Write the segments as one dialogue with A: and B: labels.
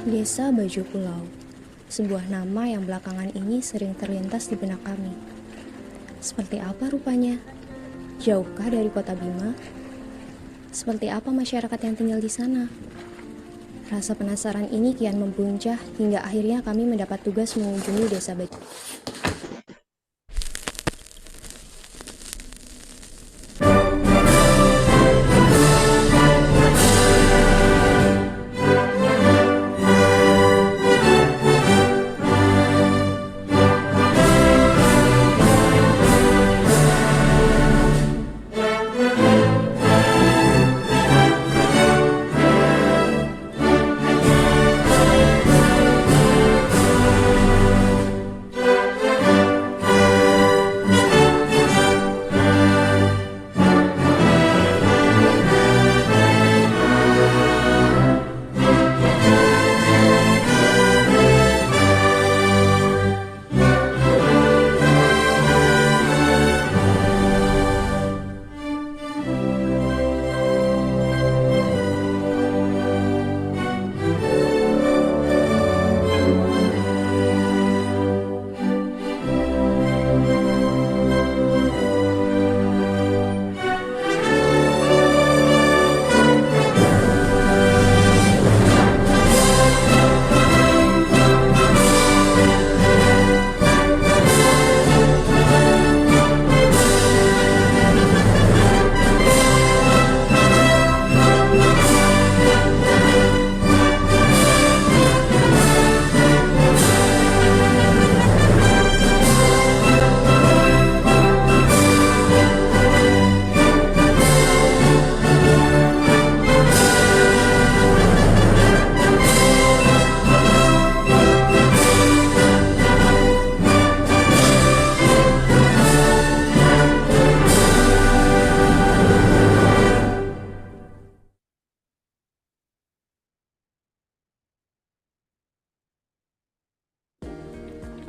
A: Desa Baju Pulau, sebuah nama yang belakangan ini sering terlintas di benak kami. Seperti apa rupanya? Jauhkah dari kota Bima? Seperti apa masyarakat yang tinggal di sana? Rasa penasaran ini kian mempuncak hingga akhirnya kami mendapat tugas mengunjungi Desa Baju.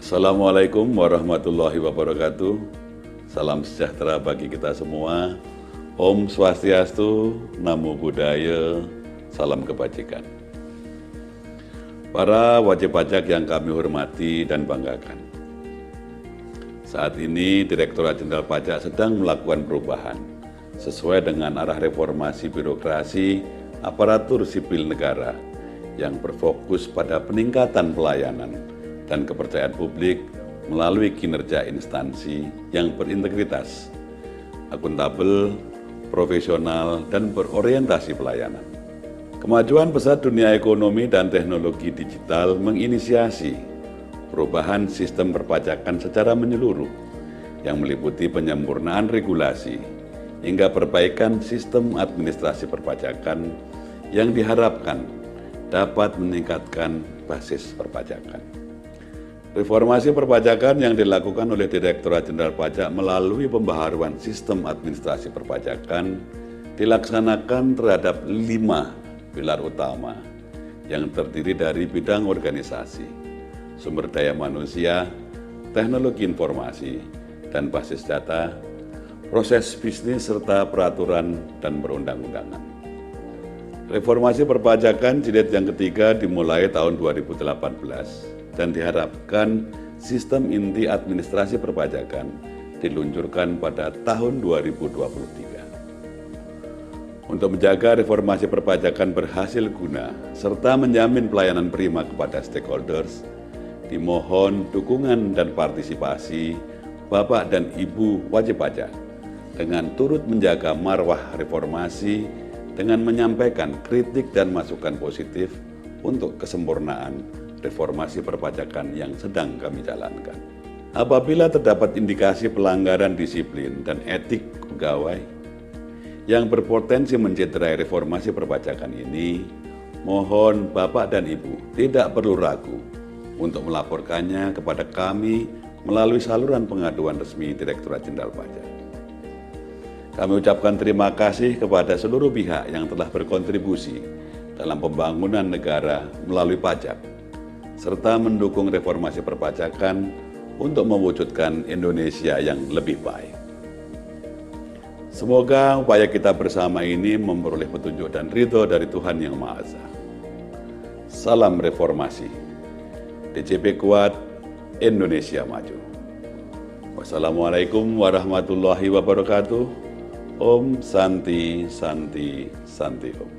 B: Assalamualaikum warahmatullahi wabarakatuh. Salam sejahtera bagi kita semua. Om Swastiastu, Namo Buddhaya, salam kebajikan. Para wajib pajak yang kami hormati dan banggakan. Saat ini Direktorat Jenderal Pajak sedang melakukan perubahan sesuai dengan arah reformasi birokrasi aparatur sipil negara yang berfokus pada peningkatan pelayanan dan kepercayaan publik melalui kinerja instansi yang berintegritas, akuntabel, profesional, dan berorientasi pelayanan. Kemajuan pesat dunia ekonomi dan teknologi digital menginisiasi perubahan sistem perpajakan secara menyeluruh yang meliputi penyempurnaan regulasi hingga perbaikan sistem administrasi perpajakan yang diharapkan dapat meningkatkan basis perpajakan. Reformasi perpajakan yang dilakukan oleh Direktorat Jenderal Pajak melalui pembaharuan sistem administrasi perpajakan dilaksanakan terhadap 5 pilar utama yang terdiri dari bidang organisasi, sumber daya manusia, teknologi informasi, dan basis data, proses bisnis serta peraturan dan perundang-undangan. Reformasi perpajakan jilid yang ketiga dimulai tahun 2018 dan diharapkan sistem inti administrasi perpajakan diluncurkan pada tahun 2023. Untuk menjaga reformasi perpajakan berhasil guna serta menjamin pelayanan prima kepada stakeholders, dimohon dukungan dan partisipasi Bapak dan Ibu wajib pajak dengan turut menjaga marwah reformasi dengan menyampaikan kritik dan masukan positif untuk kesempurnaan reformasi perpajakan yang sedang kami jalankan. Apabila terdapat indikasi pelanggaran disiplin dan etik pegawai yang berpotensi mencederai reformasi perpajakan ini, mohon Bapak dan Ibu tidak perlu ragu untuk melaporkannya kepada kami melalui saluran pengaduan resmi Direktorat Jenderal Pajak. Kami ucapkan terima kasih kepada seluruh pihak yang telah berkontribusi dalam pembangunan negara melalui pajak, serta mendukung reformasi perpajakan untuk mewujudkan Indonesia yang lebih baik. Semoga upaya kita bersama ini memperoleh petunjuk dan ridho dari Tuhan Yang Maha Esa. Salam reformasi. DJP Kuat, Indonesia Maju. Wassalamualaikum warahmatullahi wabarakatuh. Om Santi Santi Santi Om.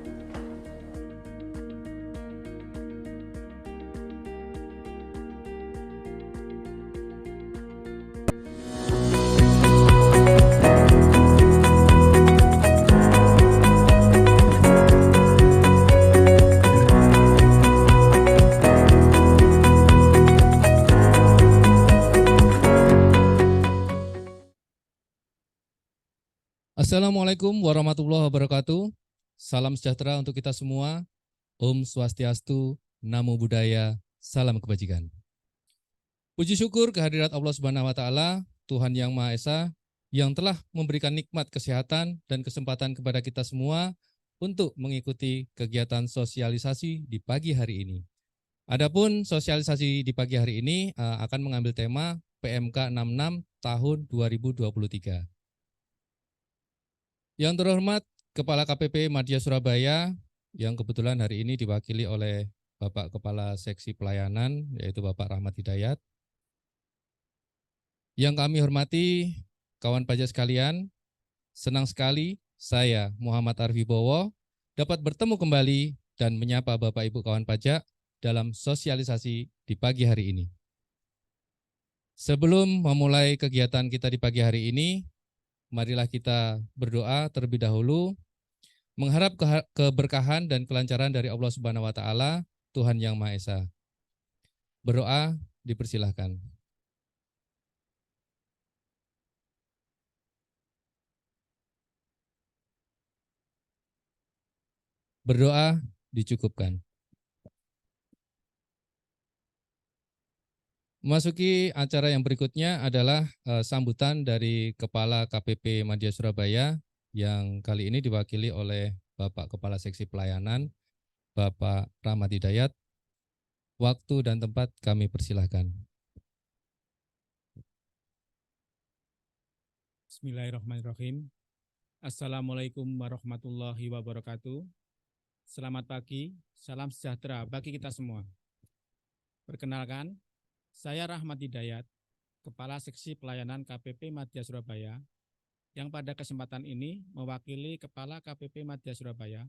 C: Assalamualaikum warahmatullahi wabarakatuh. Salam sejahtera untuk kita semua. Om Swastiastu, Namo Buddhaya, salam kebajikan. Puji syukur kehadirat Allah Subhanahu wa taala, Tuhan Yang Maha Esa, yang telah memberikan nikmat kesehatan dan kesempatan kepada kita semua untuk mengikuti kegiatan sosialisasi di pagi hari ini. Adapun sosialisasi di pagi hari ini akan mengambil tema PMK 66 tahun 2023. Yang terhormat Kepala KPP Madya Surabaya, yang kebetulan hari ini diwakili oleh Bapak Kepala Seksi Pelayanan, yaitu Bapak Rahmat Hidayat. Yang kami hormati kawan pajak sekalian, senang sekali saya Muhammad Arfi Bowo dapat bertemu kembali dan menyapa Bapak Ibu kawan pajak dalam sosialisasi di pagi hari ini. Sebelum memulai kegiatan kita di pagi hari ini, marilah kita berdoa terlebih dahulu, mengharap keberkahan dan kelancaran dari Allah Subhanahu wa taala, Tuhan Yang Maha Esa. Berdoa dipersilahkan. Berdoa dicukupkan. Memasuki acara yang berikutnya adalah sambutan dari Kepala KPP Madya Surabaya yang kali ini diwakili oleh Bapak Kepala Seksi Pelayanan, Bapak Rahmat Hidayat. Waktu dan tempat kami persilahkan.
D: Bismillahirrahmanirrahim. Assalamualaikum warahmatullahi wabarakatuh. Selamat pagi, salam sejahtera bagi kita semua. Perkenalkan, saya Rahmat Hidayat, Kepala Seksi Pelayanan KPP Madya Surabaya, yang pada kesempatan ini mewakili Kepala KPP Madya Surabaya,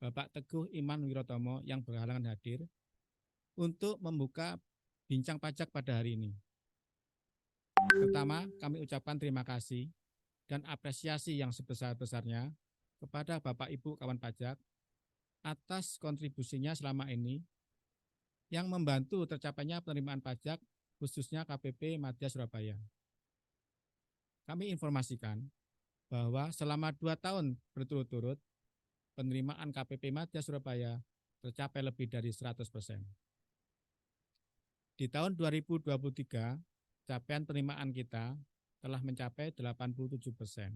D: Bapak Teguh Iman Wirotomo yang berhalangan hadir, untuk membuka bincang pajak pada hari ini. Pertama, kami ucapkan terima kasih dan apresiasi yang sebesar-besarnya kepada Bapak Ibu kawan pajak atas kontribusinya selama ini yang membantu tercapainya penerimaan pajak khususnya KPP Madya Surabaya. Kami informasikan bahwa selama 2 tahun berturut-turut penerimaan KPP Madya Surabaya tercapai lebih dari 100%. Di tahun 2023, capaian penerimaan kita telah mencapai 87%.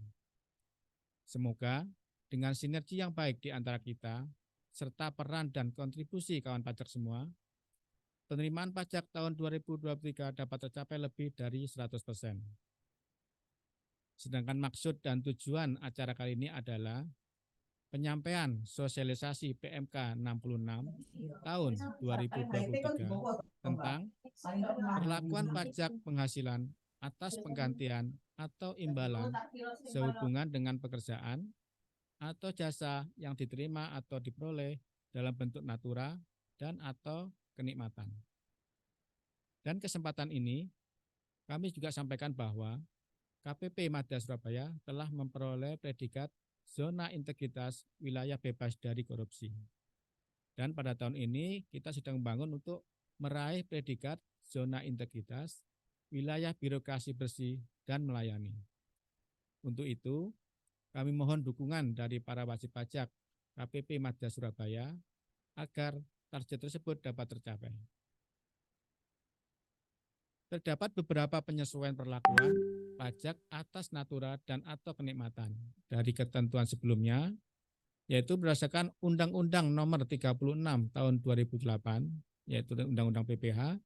D: Semoga dengan sinergi yang baik di antara kita, serta peran dan kontribusi kawan pajak semua, penerimaan pajak tahun 2023 dapat tercapai lebih dari 100%. Sedangkan maksud dan tujuan acara kali ini adalah penyampaian sosialisasi PMK 66 tahun 2023 tentang perlakuan pajak penghasilan atas penggantian atau imbalan sehubungan dengan pekerjaan atau jasa yang diterima atau diperoleh dalam bentuk natura dan atau kenikmatan. Dan kesempatan ini kami juga sampaikan bahwa KPP Madya Surabaya telah memperoleh predikat zona integritas wilayah bebas dari korupsi. Dan pada tahun ini kita sedang membangun untuk meraih predikat zona integritas wilayah birokrasi bersih dan melayani. Untuk itu, kami mohon dukungan dari para wajib pajak KPP Madya Surabaya agar target tersebut dapat tercapai. Terdapat beberapa penyesuaian perlakuan pajak atas natura dan atau kenikmatan dari ketentuan sebelumnya, yaitu berdasarkan Undang-Undang Nomor 36 Tahun 2008, yaitu Undang-Undang PPH,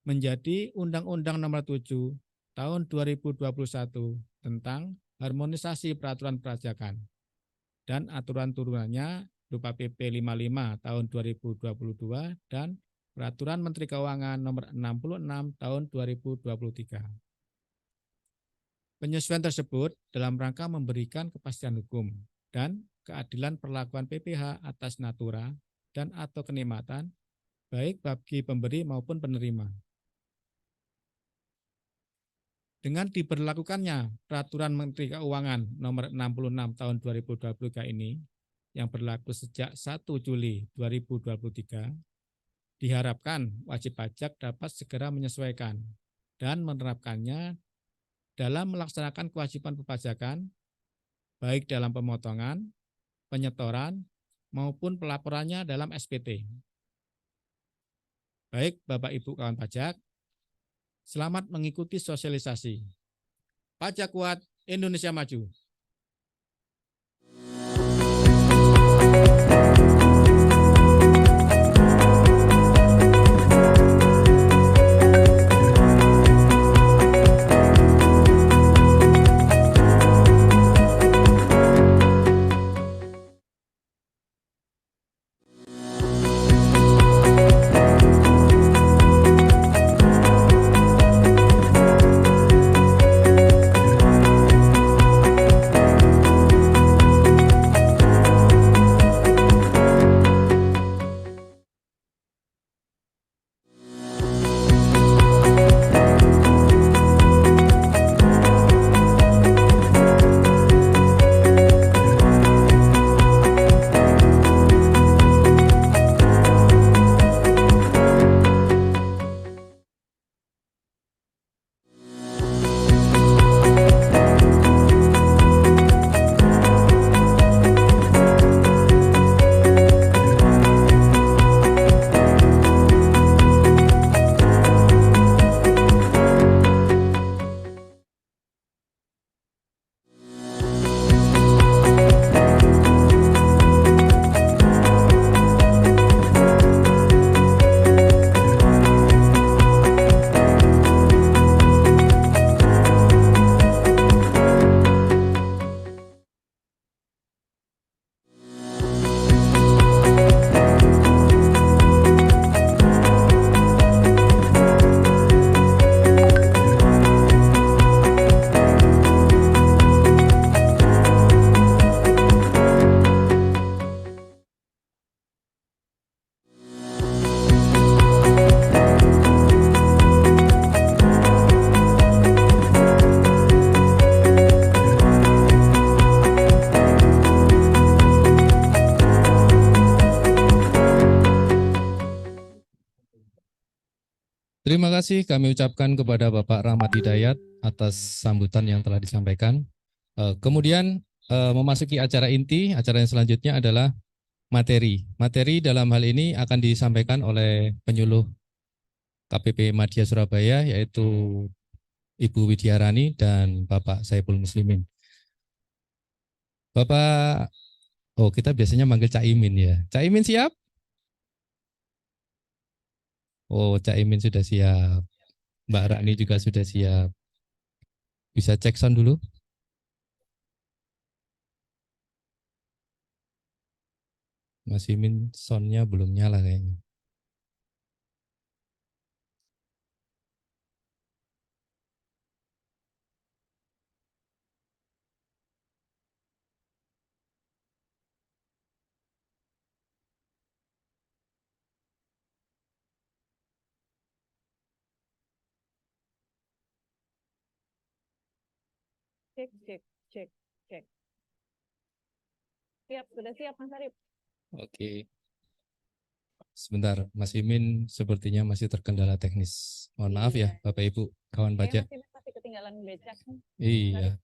D: menjadi Undang-Undang Nomor 7 Tahun 2021 tentang harmonisasi peraturan perpajakan dan aturan turunannya berupa PP 55 tahun 2022 dan Peraturan Menteri Keuangan nomor 66 tahun 2023. Penyesuaian tersebut dalam rangka memberikan kepastian hukum dan keadilan perlakuan PPh atas natura dan atau kenikmatan baik bagi pemberi maupun penerima. Dengan diberlakukannya Peraturan Menteri Keuangan nomor 66 tahun 2023 ini yang berlaku sejak 1 Juli 2023, diharapkan wajib pajak dapat segera menyesuaikan dan menerapkannya dalam melaksanakan kewajiban perpajakan, baik dalam pemotongan, penyetoran, maupun pelaporannya dalam SPT. Baik Bapak Ibu kawan pajak, selamat mengikuti sosialisasi. Pajak kuat, Indonesia maju.
C: Terima kasih kami ucapkan kepada Bapak Rahmat Hidayat atas sambutan yang telah disampaikan. Kemudian memasuki acara inti, acara yang selanjutnya adalah materi. Materi dalam hal ini akan disampaikan oleh penyuluh KPP Madya Surabaya, yaitu Ibu Widyarani dan Bapak Saiful Muslimin. Bapak, oh kita biasanya manggil Cak Imin ya. Cak Imin siap? Oh, Cak Imin sudah siap. Mbak Rani juga sudah siap. Bisa cek sound dulu? Mas Imin soundnya belum nyala kayaknya.
E: Cek, cek, cek, cek. Siap, sudah siap Mas Arif.
C: Oke. Sebentar, Mas Imin sepertinya masih terkendala teknis. Mohon maaf ya, Bapak Ibu, kawan pajak.
E: Mas Imin pasti ketinggalan becak.
C: Iya.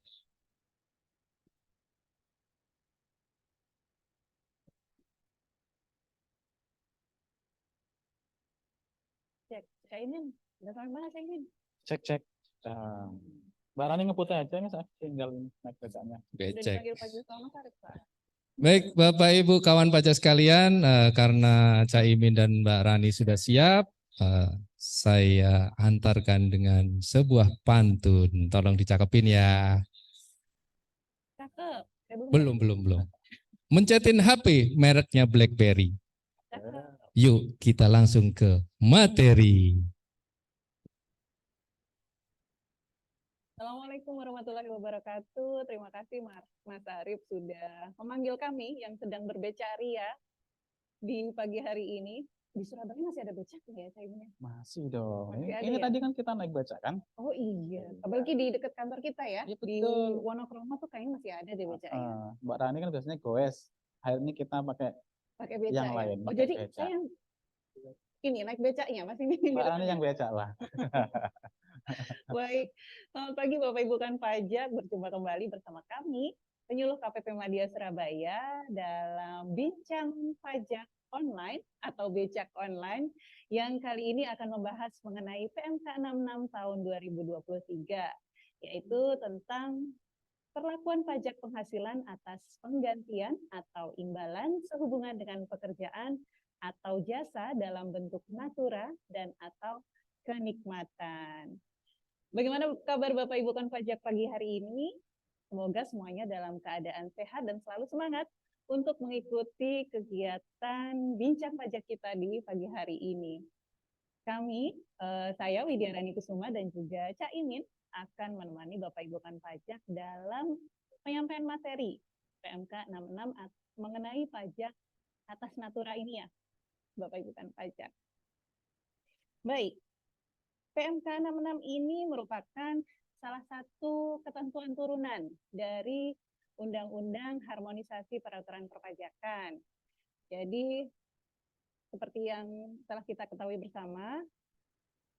E: Cek, Cak Imin. Udah sampai mana Cak Imin?
F: Cek cek. Mbak Rani ngeputar aja nih, saya tinggal naik becaknya.
E: Udah
C: Becek.
E: dipanggil Pak Jusma Mas Arif, Pak.
C: Baik, Bapak Ibu kawan pajak sekalian, karena Cak Imin dan Mbak Rani sudah siap, saya antarkan dengan sebuah pantun. Tolong dicakepin ya.
E: Cakep.
C: Belum. mencetin HP mereknya BlackBerry. Yuk kita langsung ke materi.
E: Assalamualaikum warahmatullahi wabarakatuh. Terima kasih Mas Arif sudah memanggil kami yang sedang berbecaria di pagi hari ini. Di Surabaya masih ada becak ya, Caimin?
F: Masih dong.
E: Masih ada
F: Ini
E: ya?
F: tadi kan kita naik baca kan?
E: Oh iya, apalagi di dekat kantor kita ya.
F: Iya,
E: Di
F: betul.
E: Wonokromo tuh kayaknya masih ada deh becaknya.
F: Mbak Rani kan biasanya goes. Hari ini kita pakai
E: Pakai becak
F: yang
E: ya.
F: lain.
E: Oh
F: pakai
E: jadi
F: beca.
E: saya ini naik becaknya masih di
F: Mbak Rani
E: depan.
F: yang beca lah.
E: Baik, selamat pagi Bapak Ibu kan pajak, berjumpa kembali bersama kami, penyuluh KPP Madya Surabaya dalam Bincang Pajak Online atau Becak Online yang kali ini akan membahas mengenai PMK 66 tahun 2023, yaitu tentang perlakuan pajak penghasilan atas penggantian atau imbalan sehubungan dengan pekerjaan atau jasa dalam bentuk natura dan atau kenikmatan. Bagaimana kabar Bapak Ibu kan pajak pagi hari ini? Semoga semuanya dalam keadaan sehat dan selalu semangat untuk mengikuti kegiatan bincang pajak kita di pagi hari ini. Kami, saya Widya Rani Kusuma dan juga Cak Imin akan menemani Bapak Ibu kan pajak dalam penyampaian materi PMK 66 mengenai pajak atas natura ini ya, Bapak Ibu kan pajak. Baik, PMK 66 ini merupakan salah satu ketentuan turunan dari Undang-Undang Harmonisasi Peraturan Perpajakan. Jadi, seperti yang telah kita ketahui bersama,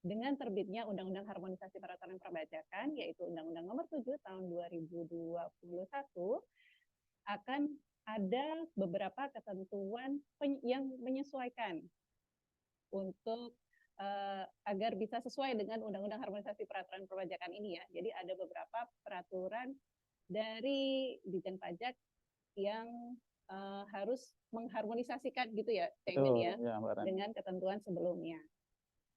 E: dengan terbitnya Undang-Undang Harmonisasi Peraturan Perpajakan, yaitu Undang-Undang Nomor 7 Tahun 2021, akan ada beberapa ketentuan yang menyesuaikan untuk agar bisa sesuai dengan Undang-Undang Harmonisasi Peraturan Perpajakan ini ya. Jadi ada beberapa peraturan dari Ditjen Pajak yang harus mengharmonisasikan gitu ya, Caimin ya, dengan ketentuan sebelumnya.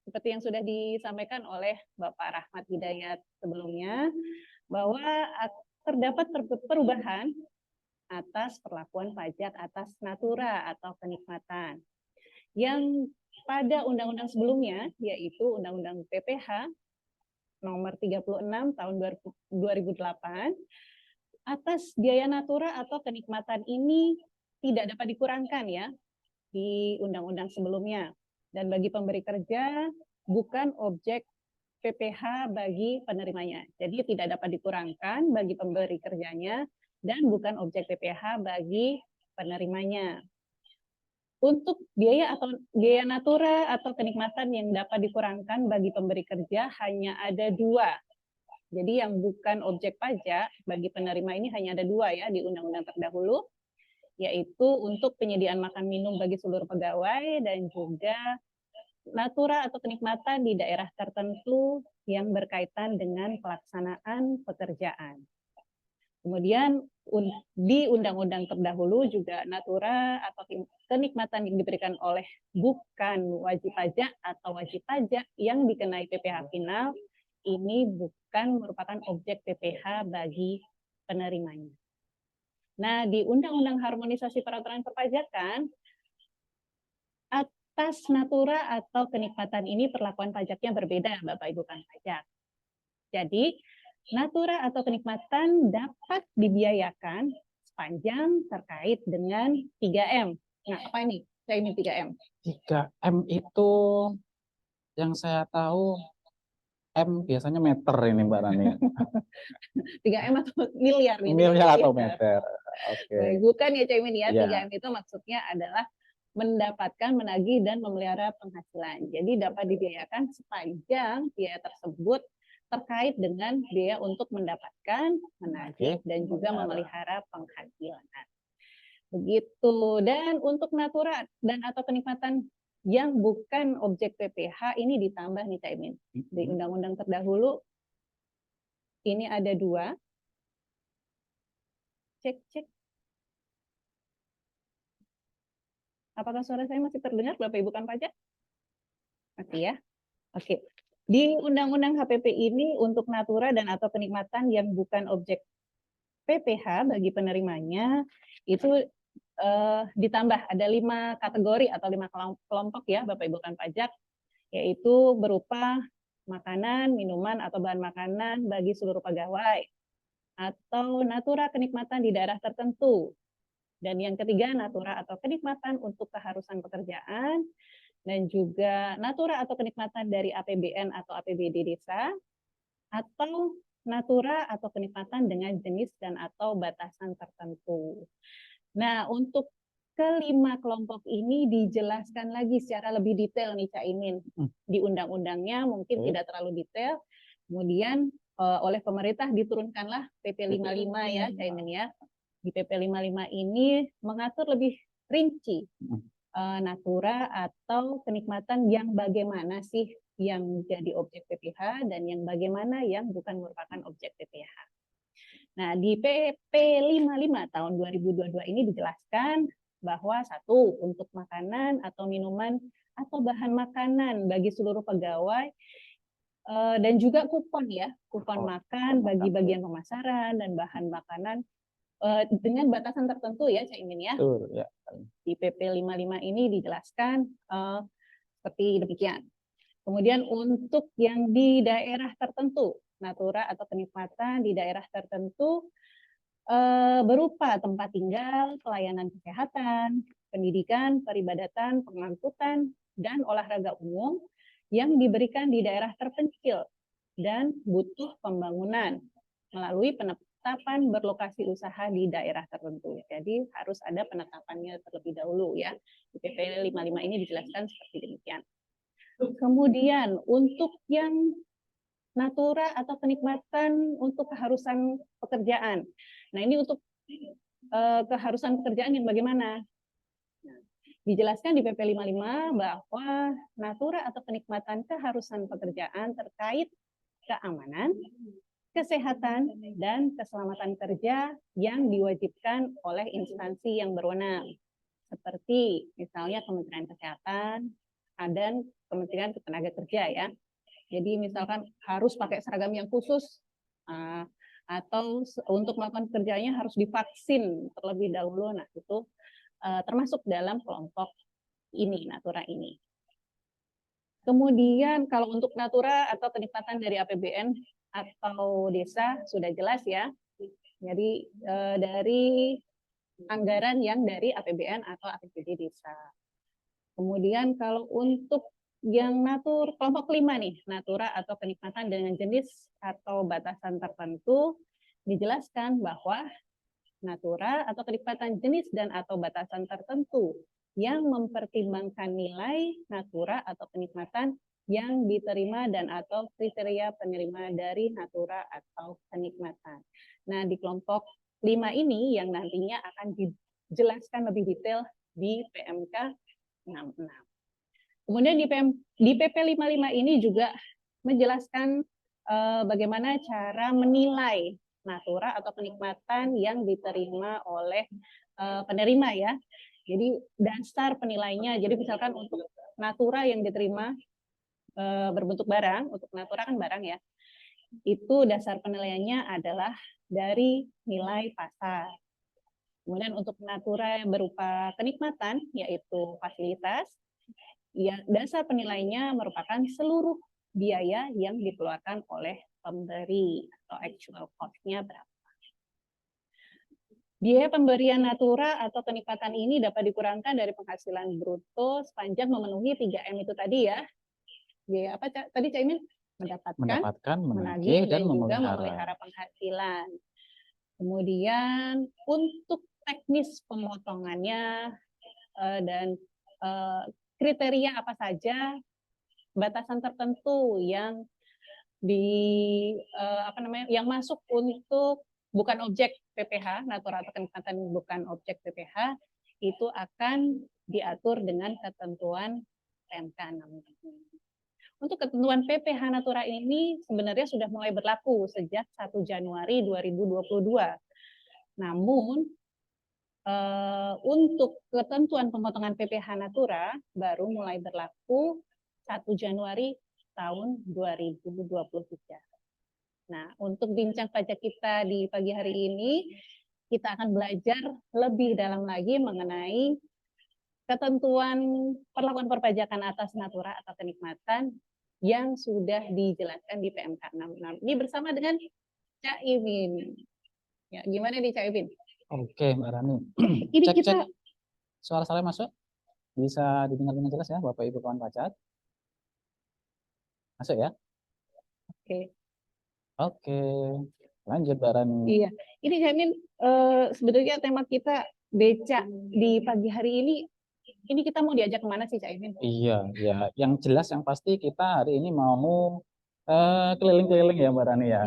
E: Seperti yang sudah disampaikan oleh Bapak Rahmat Hidayat sebelumnya, bahwa terdapat perubahan atas perlakuan pajak atas natura atau kenikmatan yang pada undang-undang sebelumnya, yaitu Undang-Undang PPH nomor 36 tahun 2008, atas biaya natura atau kenikmatan ini tidak dapat dikurangkan ya di undang-undang sebelumnya. Dan bagi pemberi kerja bukan objek PPH bagi penerimanya. Jadi tidak dapat dikurangkan bagi pemberi kerjanya dan bukan objek PPH bagi penerimanya. Untuk biaya natura atau kenikmatan yang dapat dikurangkan bagi pemberi kerja hanya ada dua. Jadi yang bukan objek pajak bagi penerima ini hanya ada dua ya di undang-undang terdahulu, yaitu untuk penyediaan makan minum bagi seluruh pegawai dan juga natura atau kenikmatan di daerah tertentu yang berkaitan dengan pelaksanaan pekerjaan. Kemudian di undang-undang terdahulu juga natura atau kenikmatan yang diberikan oleh bukan wajib pajak atau wajib pajak yang dikenai PPH final ini bukan merupakan objek PPH bagi penerimanya. Nah, di Undang-Undang Harmonisasi Peraturan Perpajakan, atas natura atau kenikmatan ini perlakuan pajaknya berbeda, Bapak Ibu kan pajak. Jadi, natura atau kenikmatan dapat dibiayakan sepanjang terkait dengan 3M. Nah, apa ini? Saya ini 3M.
F: 3M itu yang saya tahu M biasanya meter ini Mbak Rani.
E: 3M atau miliar ini?
F: Miliar atau meter. Oke.
E: Baik, bukan ya Caimin ya.
F: Ya.
E: 3M itu maksudnya adalah mendapatkan, menagih, dan memelihara penghasilan. Jadi dapat dibiayakan sepanjang biaya tersebut terkait dengan biaya untuk mendapatkan, menagih, dan juga memelihara penghasilan. Begitu. Dan untuk natura dan atau kenikmatan yang bukan objek PPH ini ditambah nih Caimin. Di undang-undang terdahulu ini ada dua. Cek. Apakah suara saya masih terdengar Bapak Ibu kan pajak? Masih ya? Oke. Di Undang-Undang HPP ini untuk natura dan atau kenikmatan yang bukan objek PPH bagi penerimanya itu ditambah ada 5 kategori atau 5 kelompok ya Bapak Ibu kan pajak, yaitu berupa makanan, minuman atau bahan makanan bagi seluruh pegawai, atau natura kenikmatan di daerah tertentu. Dan yang ketiga, natura atau kenikmatan untuk keharusan pekerjaan, dan juga natura atau kenikmatan dari APBN atau APBD desa, atau natura atau kenikmatan dengan jenis dan atau batasan tertentu. Nah, untuk kelima kelompok ini dijelaskan lagi secara lebih detail nih Cak Imin. Di undang-undangnya mungkin tidak terlalu detail. Kemudian oleh pemerintah diturunkanlah PP 55 ya Cak Imin ya. Di PP 55 ini mengatur lebih rinci natura atau kenikmatan yang bagaimana sih yang menjadi objek PPH dan yang bagaimana yang bukan merupakan objek PPH. Nah, di PP 55 tahun 2022 ini dijelaskan bahwa satu, untuk makanan atau minuman atau bahan makanan bagi seluruh pegawai dan juga kupon ya, kupon makan bagi bagian pemasaran dan bahan makanan dengan batasan tertentu ya Cak Imin ya. Di PP 55 ini dijelaskan seperti demikian. Kemudian untuk yang di daerah tertentu, natura atau kenikmatan di daerah tertentu berupa tempat tinggal, pelayanan kesehatan, pendidikan, peribadatan, pengangkutan, dan olahraga umum yang diberikan di daerah terpencil dan butuh pembangunan melalui penetapan berlokasi usaha di daerah tertentu. Jadi harus ada penetapannya terlebih dahulu ya. Di PP 55 ini dijelaskan seperti demikian. Kemudian untuk yang natura atau kenikmatan untuk keharusan pekerjaan. Nah, ini untuk keharusan pekerjaan yang bagaimana? Nah, dijelaskan di PP 55 bahwa natura atau kenikmatan keharusan pekerjaan terkait keamanan, kesehatan, dan keselamatan kerja yang diwajibkan oleh instansi yang berwenang. Seperti misalnya Kementerian Kesehatan dan Kementerian Ketenagakerjaan ya. Jadi misalkan harus pakai seragam yang khusus atau untuk melakukan pekerjaannya harus divaksin terlebih dahulu. Nah, itu termasuk dalam kelompok ini, natura ini. Kemudian kalau untuk natura atau kenikmatan dari APBN atau desa sudah jelas ya. Jadi dari anggaran yang dari APBN atau APBD desa. Kemudian kalau untuk yang kelompok 5 nih, natura atau kenikmatan dengan jenis atau batasan tertentu, dijelaskan bahwa natura atau kenikmatan jenis dan atau batasan tertentu yang mempertimbangkan nilai natura atau kenikmatan yang diterima dan atau kriteria penerima dari natura atau kenikmatan. Nah, di kelompok 5 ini yang nantinya akan dijelaskan lebih detail di PMK 66. Kemudian di PP 55 ini juga menjelaskan bagaimana cara menilai natura atau kenikmatan yang diterima oleh penerima ya. Jadi dasar penilainya, jadi misalkan untuk natura yang diterima berbentuk barang, untuk natura kan barang ya, itu dasar penilaiannya adalah dari nilai pasar. Kemudian untuk natura yang berupa kenikmatan, yaitu fasilitas, ya, dasar penilainya merupakan seluruh biaya yang dikeluarkan oleh pemberi atau actual cost-nya berapa. Biaya pemberian natura atau kenikmatan ini dapat dikurangkan dari penghasilan bruto sepanjang memenuhi 3M itu tadi ya. Biaya apa tadi Cak Imin? Mendapatkan, menagih, dan juga memelihara penghasilan. Kemudian untuk teknis pemotongannya dan kriteria apa saja batasan tertentu yang yang masuk untuk bukan objek PPH, natura atau kenikmatan bukan objek PPH, itu akan diatur dengan ketentuan PMK 66. Untuk ketentuan PPH natura ini sebenarnya sudah mulai berlaku sejak 1 Januari 2022. Namun untuk ketentuan pemotongan PPH natura baru mulai berlaku 1 Januari tahun 2023. Nah, untuk bincang pajak kita di pagi hari ini, kita akan belajar lebih dalam lagi mengenai ketentuan perlakuan perpajakan atas natura atau kenikmatan yang sudah dijelaskan di PMK 66. Ini bersama dengan Cak Imin. Ya, gimana nih Cak Imin?
F: Oke, Mbak Rani.
E: Ini
F: Cek,
E: kita
F: cek. Suara saya masuk? Bisa didengar dengan jelas ya, Bapak Ibu kawan pajak? Masuk ya?
E: oke.
F: Oke. Lanjut, Mbak Rani.
E: Iya, ini Cak Imin, sebetulnya tema kita becak di pagi hari ini kita mau diajak kemana sih Cak Imin?
F: Iya, ya. Yang jelas yang pasti kita hari ini mau keliling-keliling ya, Mbak Rani ya.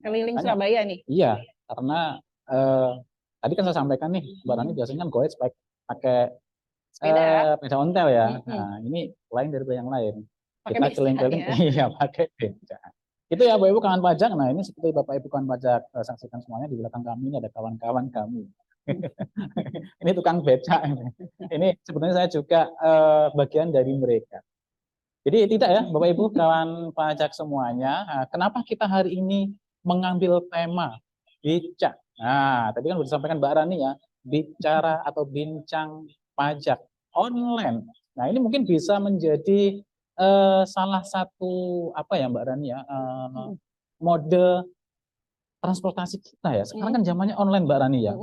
E: Keliling
F: Banyak.
E: Surabaya nih.
F: Iya, karena tadi kan saya sampaikan nih, Mbak Rani biasanya goes pakai
E: Sepeda.
F: sepeda ontel ya.
E: Mm-mm.
F: Nah, ini lain dari yang lain.
E: Pakai
F: Kita
E: beca
F: keliling-keliling,
E: ya.
F: iya pakai beca. Itu ya Bapak Ibu kawan pajak. Nah, ini seperti Bapak Ibu kawan pajak saksikan semuanya di belakang kami ini ada kawan-kawan kami. Ini tukang beca. Ini sebenarnya saya juga bagian dari mereka. Jadi tidak ya Bapak Ibu kawan pajak semuanya. Nah, kenapa kita hari ini mengambil tema becak? Nah, tadi kan sudah disampaikan Mbak Rani ya, bicara atau bincang pajak online. Nah, ini mungkin bisa menjadi salah satu apa ya Mbak Rani ya, mode transportasi kita ya. Sekarang kan zamannya online Mbak Rani ya.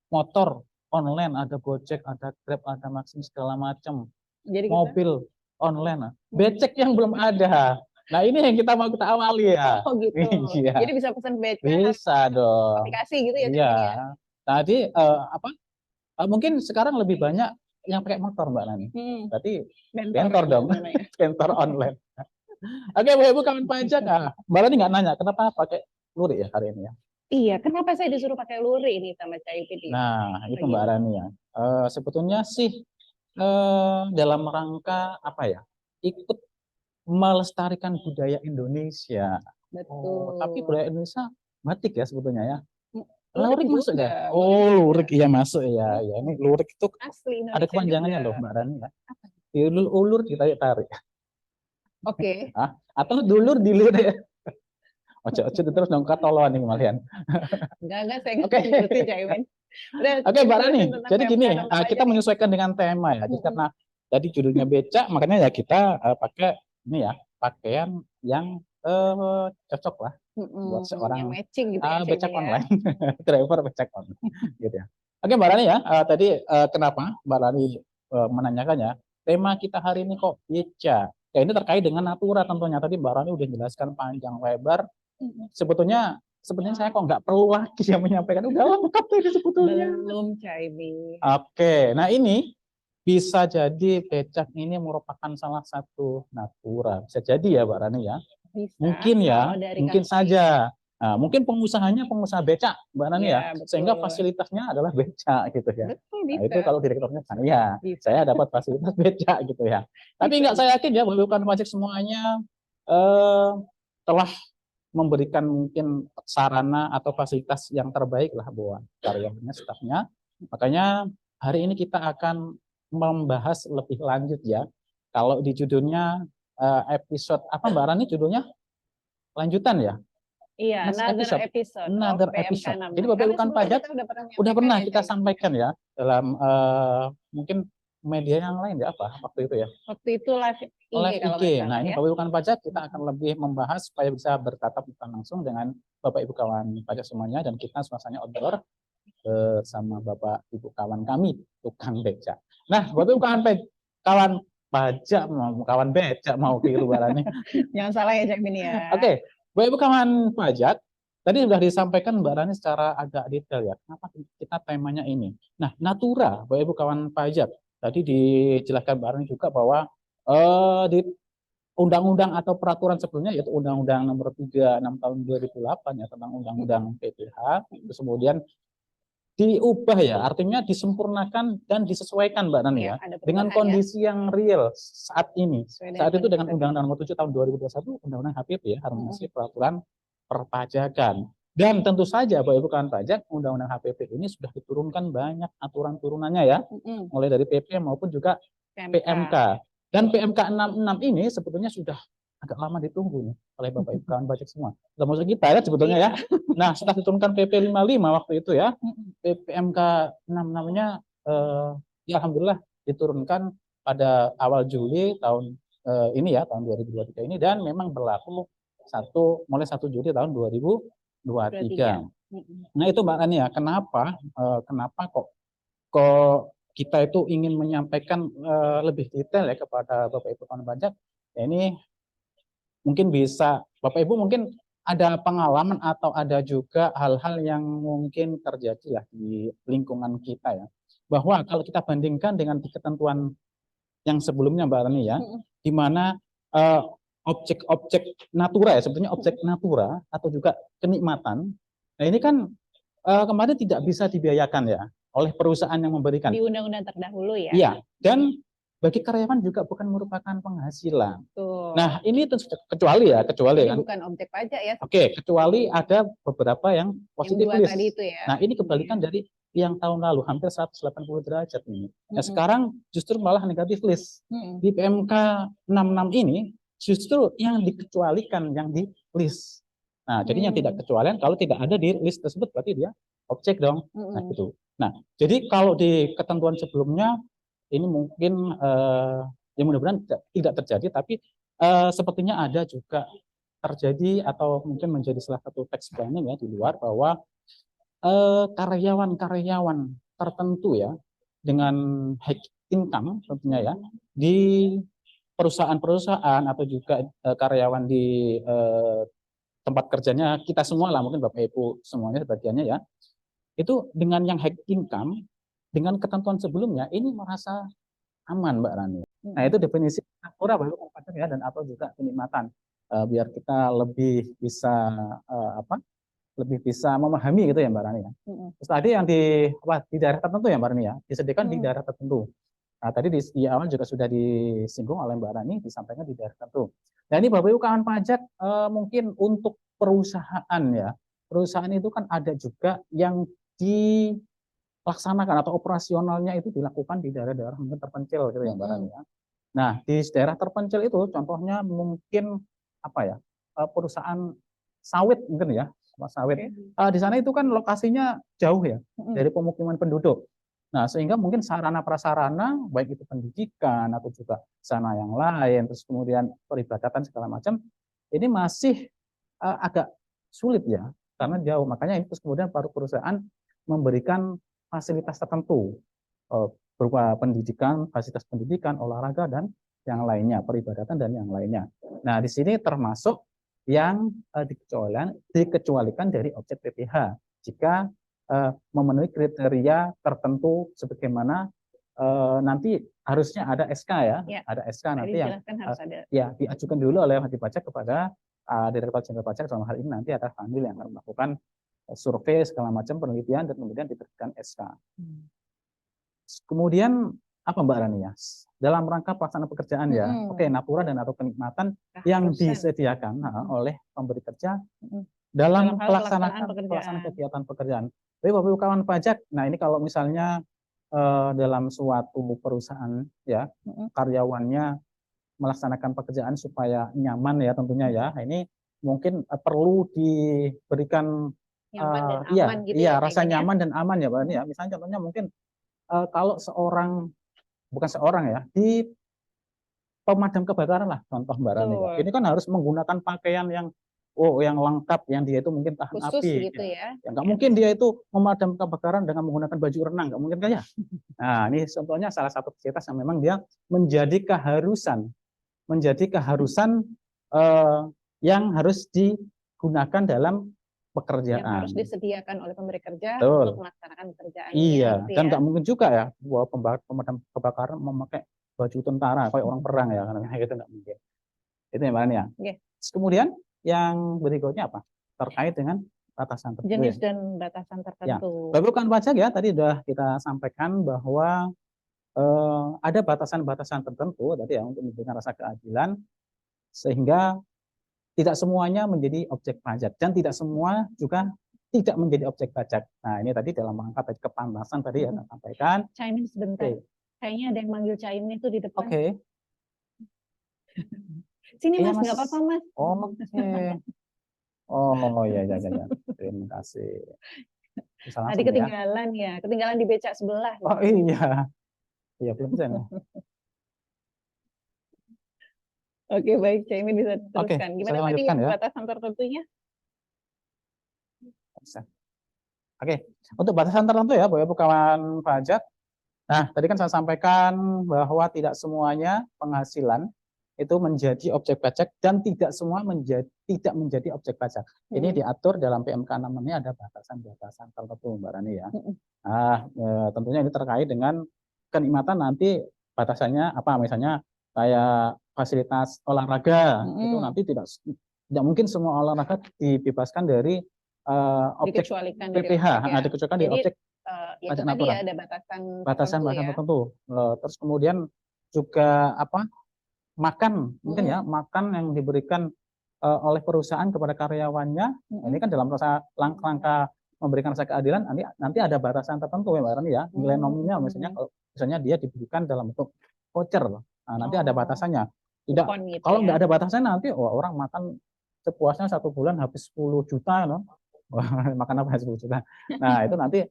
F: Motor online, ada Gojek, ada Grab, ada Maxim segala macam.
E: Jadi kita
F: Mobil online. Becek yang belum ada. Nah, ini yang kita mau kita awali ya.
E: oh gitu.
F: Iya.
E: Jadi bisa pesan beca
F: Bisa dong.
E: aplikasi gitu ya Cak
F: Iya.
E: Imin ya.
F: Tadi mungkin sekarang lebih banyak yang pakai motor Mbak Nani. Berarti bentor dong. Bentor online. Oke, Bu Ibu kawan pajak. Mbak Nani nggak nanya kenapa pakai lurik ya hari ini ya.
E: Iya, kenapa saya disuruh pakai lurik ini sama Cak Imin?
F: Nah, itu Mbak Rani ya. Sebetulnya sih dalam rangka apa ya? Ikut melestarikan budaya Indonesia.
E: Betul.
F: Tapi budaya Indonesia batik ya sebetulnya ya.
E: Lurik
F: Lurik masuk
E: juga,
F: ya? Oh, lurik iya masuk ya. Ya, ini lurik itu
E: asli Indonesia
F: ada kepanjangannya
E: juga.
F: loh Mbak Rani ya. Diulur ditarik-tarik.
E: Oke.
F: Atau dulur dilurik. Ojo terus dong katoloan nih kalian.
E: Enggak, saya nggak
F: Oke.
E: ngerti Cak Imin. Udah,
F: Oke, Mbak Rani.
E: tentang
F: Jadi
E: PMK
F: gini,
E: dan pajak
F: kita
E: nih.
F: menyesuaikan dengan tema ya. Jadi karena tadi judulnya becak, makanya ya kita pakai ini ya, pakaian yang cocok lah buat seorang
E: yang matching gitu ya Cak
F: becak
E: Imin ya.
F: online, driver becak online, gitu ya. Oke, Mbak Rani ya. Tadi kenapa Mbak Rani menanyakannya? Tema kita hari ini kok becak. Ya ini terkait dengan natura tentunya. Tadi Mbak Rani udah jelaskan panjang lebar. Sebetulnya saya kok nggak perlu lagi yang menyampaikan. Udah lengkap tadi sebetulnya.
E: Belum Cak Imin.
F: Oke, nah ini bisa jadi becak ini merupakan salah satu natura. Bisa jadi ya Mbak Rani ya.
E: Bisa,
F: Mungkin ya,
E: kalau dari
F: mungkin
E: kaki.
F: saja. Nah, mungkin pengusahanya pengusaha becak Mbak Rani
E: Iya,
F: ya.
E: betul.
F: Sehingga fasilitasnya adalah becak gitu ya.
E: Betul,
F: Nah,
E: bisa.
F: itu kalau direkturnya saya,
E: Bisa.
F: saya dapat fasilitas becak gitu ya. Tapi
E: Bisa.
F: nggak saya yakin ya, bukan pajak semuanya telah memberikan mungkin sarana atau fasilitas yang terbaik lah buat karyawannya, stafnya. Makanya hari ini kita akan membahas lebih lanjut ya. Kalau di judulnya episode apa Mbak Rani judulnya? Lanjutan ya?
E: Iya,
F: Next
E: another
F: episode.
E: episode.
F: Another
E: of PMK
F: episode.
E: 66.
F: Jadi Bapak
E: Karena
F: Ibu kan
E: sebelumnya
F: pajak
E: kita udah pernah
F: udah pernah
E: menyampaikan ya,
F: kita
E: Cak Imin.
F: sampaikan ya dalam mungkin media yang lain ya apa waktu itu ya?
E: Waktu itu live IG
F: Live
E: kalau
F: IG.
E: nggak salah
F: Nah, ini
E: ya.
F: Bapak Ibu kawan pajak kita akan lebih membahas supaya bisa bertatap muka langsung dengan Bapak Ibu kawan pajak semuanya dan kita suasananya outdoor bersama Bapak Ibu kawan kami tukang becak. Nah, Bapak Ibu kawan pajak mau kawan becak mau keliru barangnya.
E: Jangan salah ya Cak Imin ya.
F: Oke, Bapak Ibu kawan pajak, tadi sudah disampaikan Mbak Rani secara agak detail ya. Kenapa kita temanya ini? Nah, natura Bapak Ibu kawan pajak. Tadi dijelaskan Mbak Rani juga bahwa di undang-undang atau peraturan sebelumnya yaitu Undang-Undang Nomor 36 Tahun 2008 ya tentang Undang-Undang PPH, terus kemudian diubah ya, artinya disempurnakan dan disesuaikan Mbak Nani ya,
E: Ada
F: dengan
E: perubahan
F: kondisi yang real saat ini.
E: Sesuai
F: Saat itu dengan
E: kondisi.
F: Undang-Undang Nomor 7 Tahun 2021, Undang-Undang HPP ya, harmonisasi peraturan perpajakan. Dan tentu saja Bapak Ibu kawan pajak, Undang-Undang HPP ini sudah diturunkan banyak aturan turunannya ya, mulai dari PP maupun juga PMK. Dan PMK 66 ini sebetulnya sudah agak lama ditunggu nih oleh Bapak Ibu kawan pajak semua. Termasuk kita ya sebetulnya ya. Nah, setelah diturunkan PP 55 waktu itu ya, PMK 66-nya
C: Ya.
F: alhamdulillah diturunkan pada awal Juli tahun ini ya, tahun 2023 ini, dan memang berlaku mulai 1 Juli tahun 2023. Nah itu Mbak Rani ya, kenapa kok kita itu ingin menyampaikan lebih detail ya kepada Bapak Ibu kawan pajak. Ya, ini mungkin bisa Bapak Ibu mungkin ada pengalaman atau ada juga hal-hal yang mungkin terjadi ya di lingkungan kita ya. Bahwa kalau kita bandingkan dengan di ketentuan yang sebelumnya Mbak Rani ya, di mana objek-objek natura ya, sebetulnya objek natura atau juga kenikmatan. Nah ini kan kemarin tidak bisa dibiayakan ya oleh perusahaan yang memberikan.
E: Di undang-undang terdahulu ya.
F: Iya, dan bagi karyawan juga bukan merupakan penghasilan.
E: Tuh.
F: Nah ini kecuali
E: Ini
F: kan.
E: bukan objek pajak ya.
F: Oke, kecuali ada beberapa yang positif
E: Yang dua
F: list.
E: tadi itu ya.
F: Nah ini kebalikan dari yang tahun lalu hampir 180 derajat nih. Nah sekarang justru malah negatif list. Di PMK 66 ini justru yang dikecualikan yang di list. Nah jadi yang tidak kecualian kalau tidak ada di list tersebut berarti dia objek dong. Nah gitu. Nah jadi kalau di ketentuan sebelumnya ini mungkin ya mudah-mudahan tidak terjadi, tapi sepertinya ada juga terjadi atau mungkin menjadi salah satu tax planning ya di luar bahwa karyawan-karyawan tertentu ya dengan high income tentunya ya di perusahaan-perusahaan atau juga karyawan di tempat kerjanya kita semua lah, mungkin Bapak Ibu semuanya sebagiannya ya, itu dengan yang high income dengan ketentuan sebelumnya ini merasa aman Mbak Rani. Nah itu definisi natura Bapak Ibu pajak ya, dan atau juga kenikmatan biar kita lebih bisa lebih bisa memahami gitu ya Mbak Rani ya. Terus tadi yang di daerah tertentu ya Mbak Rani ya, disediakan di daerah tertentu. Nah tadi di awal juga sudah disinggung oleh Mbak Rani, disampaikan di daerah tertentu. Nah ini Bapak Ibu kawan pajak mungkin untuk perusahaan ya, perusahaan itu kan ada juga yang dilaksanakan atau operasionalnya itu dilakukan di daerah-daerah mungkin terpencil gitu ya Mbak Rani ya. Nah di daerah terpencil itu contohnya mungkin apa ya, perusahaan sawit mungkin ya, sawit. Di sana itu kan lokasinya jauh ya dari pemukiman penduduk. Nah, sehingga mungkin sarana prasarana baik itu pendidikan atau juga sarana yang lain, terus kemudian peribadatan segala macam, ini masih agak sulit ya karena jauh. Makanya ini terus kemudian para perusahaan memberikan fasilitas tertentu berupa pendidikan, fasilitas pendidikan, olahraga dan yang lainnya, peribadatan dan yang lainnya. Nah, di sini termasuk yang dikecualikan dari objek PPh jika memenuhi kriteria tertentu sebagaimana nanti harusnya ada SK ya, ada SK nanti yang ya diajukan dulu oleh wajib pajak kepada Direktorat Jenderal Pajak. Dalam hal ini nanti ada Famil yang akan melakukan survei segala macam penelitian dan kemudian diterbitkan SK. Kemudian apa Mbak Rani ya? Dalam rangka pelaksanaan pekerjaan ya, oke, natura dan atau kenikmatan yang disediakan oleh pemberi kerja dalam pelaksanaan kegiatan pekerjaan. Tapi Bapak Ibu kawan pajak, nah ini kalau misalnya dalam suatu perusahaan ya karyawannya melaksanakan pekerjaan supaya nyaman ya tentunya ya, ini mungkin perlu diberikan
E: nyaman dan aman gitu ya,
F: rasa nyaman dan aman ya Mbak Rani ya. Misalnya contohnya mungkin kalau bukan seorang ya, di pemadam kebakaran lah contoh Mbak Rani. Ini kan harus menggunakan pakaian yang lengkap, yang dia itu mungkin tahan
E: khusus
F: api.
E: Gitu ya.
F: Nggak mungkin dia itu memadam kebakaran dengan menggunakan baju renang, nggak mungkin kan ya. Nah ini contohnya salah satu fasilitas yang memang dia menjadi keharusan yang harus digunakan dalam pekerjaan.
E: Yang harus disediakan oleh pemberi kerja
F: untuk
E: melaksanakan pekerjaan.
F: Iya, dan nggak mungkin juga ya bahwa pemadam kebakaran memakai baju tentara kayak orang perang ya, karena itu nggak mungkin. Itu ya Mbak Rani ya. Kemudian yang berikutnya apa? Terkait dengan batasan tertentu.
E: Jenis dan batasan tertentu.
F: Ya. Bapak Ibu pajak ya, tadi sudah kita sampaikan bahwa ada batasan-batasan tertentu tadi ya untuk memberikan rasa keadilan sehingga tidak semuanya menjadi objek pajak dan tidak semua juga tidak menjadi objek pajak. Nah ini tadi dalam rangka kepantasan tadi ya saya sampaikan.
E: Caimin sebentar. Kayaknya ada yang manggil Caimin itu di depan. Sini Mas, nggak apa-apa Mas.
F: Oh ya. Terima kasih. Bisa
E: Tadi
F: langsung ya.
E: ketinggalan di becak sebelah.
F: Oh iya, iya belum bisa ya.
E: Oke, baik, Caimin bisa
F: Oke,
E: teruskan. Gimana
F: saya
E: tadi
F: lanjutkan
E: yang
F: ya.
E: batasan tertentunya?
F: Bisa. Oke, untuk batasan tertentu ya, Bapak Ibu kawan pajak. Nah, tadi kan saya sampaikan bahwa tidak semuanya penghasilan itu menjadi objek pajak dan tidak semua tidak menjadi objek pajak. Ini diatur dalam PMK 6 ini ada batasan-batasan tertentu, Mbak Rani ya. Nah, tentunya ini terkait dengan kenikmatan nanti batasannya apa, misalnya kayak fasilitas olahraga itu nanti tidak mungkin semua olahraga dibebaskan dari objek
E: Dikecualikan dari
F: PPH,
E: objek ya.
F: dikecualikan di
E: Jadi,
F: objek
E: ya itu
F: pajak
E: tadi
F: natural.
E: ya ada batasan
F: Batasan
E: tertentu ya.
F: tertentu. Terus kemudian juga apa, makan mungkin ya, makan yang diberikan oleh perusahaan kepada karyawannya. Ini kan dalam rangka memberikan rasa keadilan, nanti ada batasan tertentu ya Mbak Rani ya. Nilai nominal misalnya dia diberikan dalam bentuk voucher. Nah, nanti ada batasannya. Tidak,
E: Kupon gitu
F: kalau
E: ya.
F: nggak ada batasannya nanti orang makan sepuasnya 1 bulan habis 10 juta loh. Makan apa 10 juta. Nah, itu nanti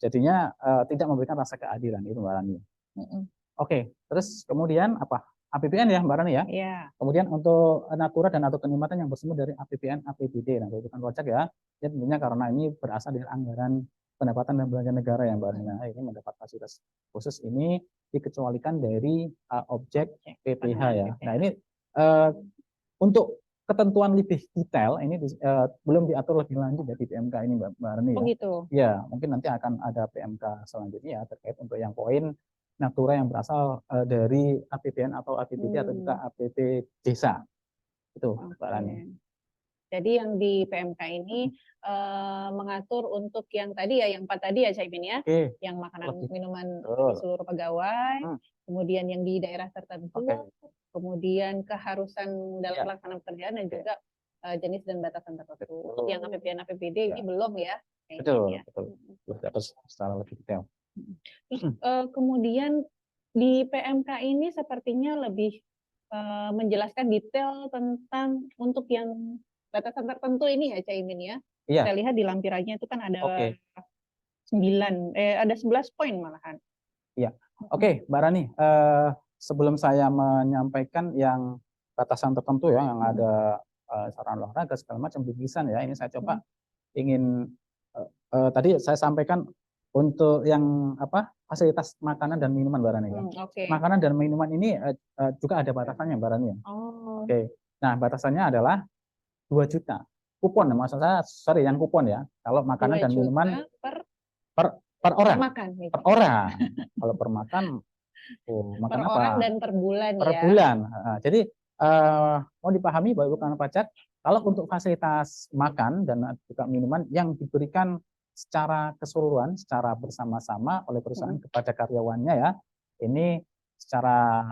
F: jadinya tidak memberikan rasa keadilan itu Mbak Rani. Oke, terus kemudian apa? APBN ya Mbak Rani ya.
E: Iya.
F: Kemudian untuk natura dan atau kenikmatan yang bersumber dari APBN, APBD, nah bukan pajak ya. Ya tentunya karena ini berasal dari anggaran pendapatan dan belanja negara ya Mbak Rani. Nah, ini mendapat fasilitas khusus ini dikecualikan dari objek PPH ya. Nah ini untuk ketentuan lebih detail ini belum diatur lebih lanjut ya di PMK ini Mbak Rani ya.
E: Oh gitu.
F: Ya, mungkin nanti akan ada PMK selanjutnya ya terkait untuk yang poin natura yang berasal dari APBN atau APBD atau juga APB desa. Itu Mbak Rani.
E: Jadi yang di PMK ini mengatur untuk yang tadi ya, yang 4 tadi ya Caimin ya, yang makanan minuman di seluruh pegawai, kemudian yang di daerah tertentu, kemudian keharusan dalam pelaksanaan pekerjaan dan juga jenis dan batasan tertentu. Untuk yang APBN APBD ini belum ya.
F: Betul. Terus secara lebih detail.
E: Kemudian di PMK ini sepertinya lebih menjelaskan detail tentang untuk yang batasan tertentu ini ya Caimin ya.
F: Iya.
E: Saya lihat di lampirannya itu kan ada 11 poin malahan.
F: Iya. Oke, Mbak Rani, sebelum saya menyampaikan yang batasan tertentu ya, yang ada sarana olahraga segala macam bibisan ya, ini saya coba ingin tadi saya sampaikan untuk yang apa, fasilitas makanan dan minuman Mbak Rani ya. Makanan dan minuman ini juga ada batasannya Mbak Rani ya. Oke. Nah, batasannya adalah 2 juta. Kupon, maksud saya, sorry, yang kupon ya. Kalau makanan dan minuman per orang. Per orang. Kalau per makan, makan
E: per
F: apa?
E: Orang dan per bulan
F: per
E: ya.
F: Per bulan. Jadi mau dipahami Bapak Ibu kawan pajak, kalau untuk fasilitas makan dan juga minuman yang diberikan secara keseluruhan, secara bersama-sama oleh perusahaan kepada karyawannya ya, ini secara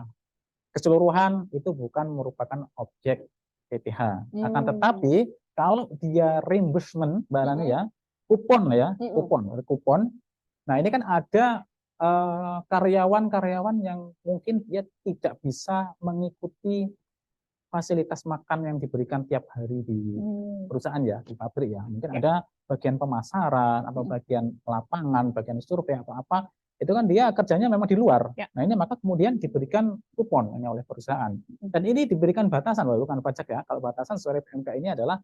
F: keseluruhan itu bukan merupakan objek PPH. Akan tetapi kalau dia reimbursement Mbak Rani ya, kupon ya, kupon. Nah ini kan ada karyawan-karyawan yang mungkin dia tidak bisa mengikuti fasilitas makan yang diberikan tiap hari di perusahaan ya, di pabrik ya. Mungkin ada bagian pemasaran atau bagian lapangan, bagian survei atau apa, itu kan dia kerjanya memang di luar. Nah ini maka kemudian diberikan kupon oleh perusahaan. Dan ini diberikan batasan, bukan pajak ya. Kalau batasan sesuai PMK ini adalah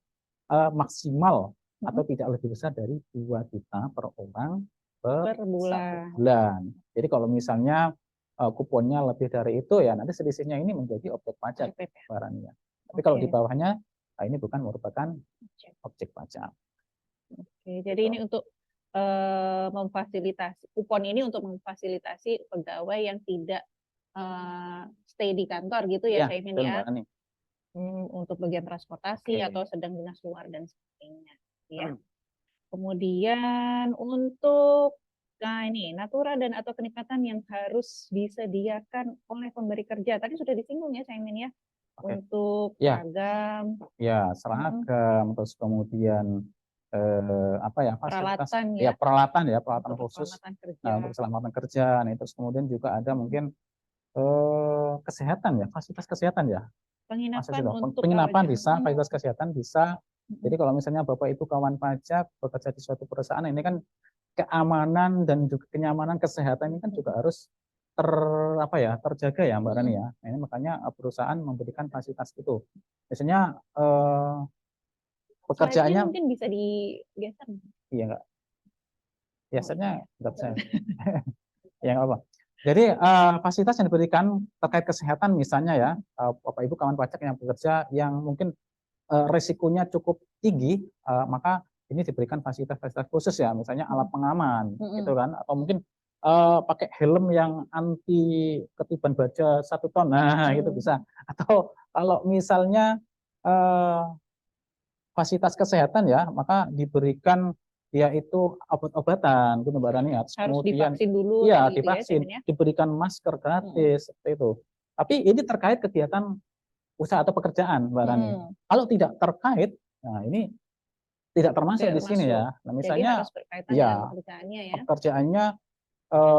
F: maksimal atau tidak lebih besar dari 2 juta per orang per bulan. Jadi kalau misalnya kuponnya lebih dari itu ya nanti selisihnya ini menjadi objek pajak barangnya. Tapi kalau di bawahnya ini bukan merupakan objek pajak.
E: Oke, jadi ini untuk memfasilitasi kupon ini untuk memfasilitasi pegawai yang tidak stay di kantor gitu ya Caimin ya. Untuk bagian transportasi atau sedang dinas luar dan sebagainya ya. Kemudian untuk ini natura dan atau kenikmatan yang harus disediakan oleh pemberi kerja. Tadi sudah disinggung ya Caimin ya. Untuk seragam.
F: Ya, seragam terus kemudian apa ya, fasilitas peralatan khusus untuk keselamatan kerja. Nah, terus kemudian juga ada mungkin kesehatan ya, fasilitas kesehatan ya. Penginapan bisa, fasilitas kesehatan bisa. Jadi kalau misalnya Bapak Ibu kawan pajak bekerja di suatu perusahaan, ini kan keamanan dan juga kenyamanan kesehatan ini kan juga harus terjaga ya Mbak Rani ya. Nah, ini makanya perusahaan memberikan fasilitas itu. Biasanya
E: Slide-nya
F: pekerjaannya
E: mungkin bisa digeser.
F: iya enggak. Biasanya enggak bisa. Ya nggak apa. Jadi fasilitas yang diberikan terkait kesehatan misalnya ya, Bapak Ibu kawan pajak yang bekerja yang mungkin resikonya cukup tinggi, maka ini diberikan fasilitas-fasilitas khusus ya, misalnya alat pengaman, gitu kan, atau mungkin pakai helm yang anti ketiban baja 1 ton, nah itu bisa. Atau kalau misalnya fasilitas kesehatan ya, maka diberikan yaitu obat-obatan, gitu Mbak Rani.
E: Harus
F: Kemudian
E: divaksin dulu
F: iya
E: tadi gitu ya,
F: divaksin,
E: Caimin ya.
F: diberikan masker gratis, seperti itu. Tapi ini terkait kegiatan usaha atau pekerjaan, Mbak Rani. Kalau tidak terkait, nah ini tidak termasuk
E: Tidak
F: di sini
E: masuk.
F: ya. Nah,
E: Jadi
F: misalnya
E: harus berkaitan
F: ya
E: dengan pekerjaannya ya.
F: pekerjaannya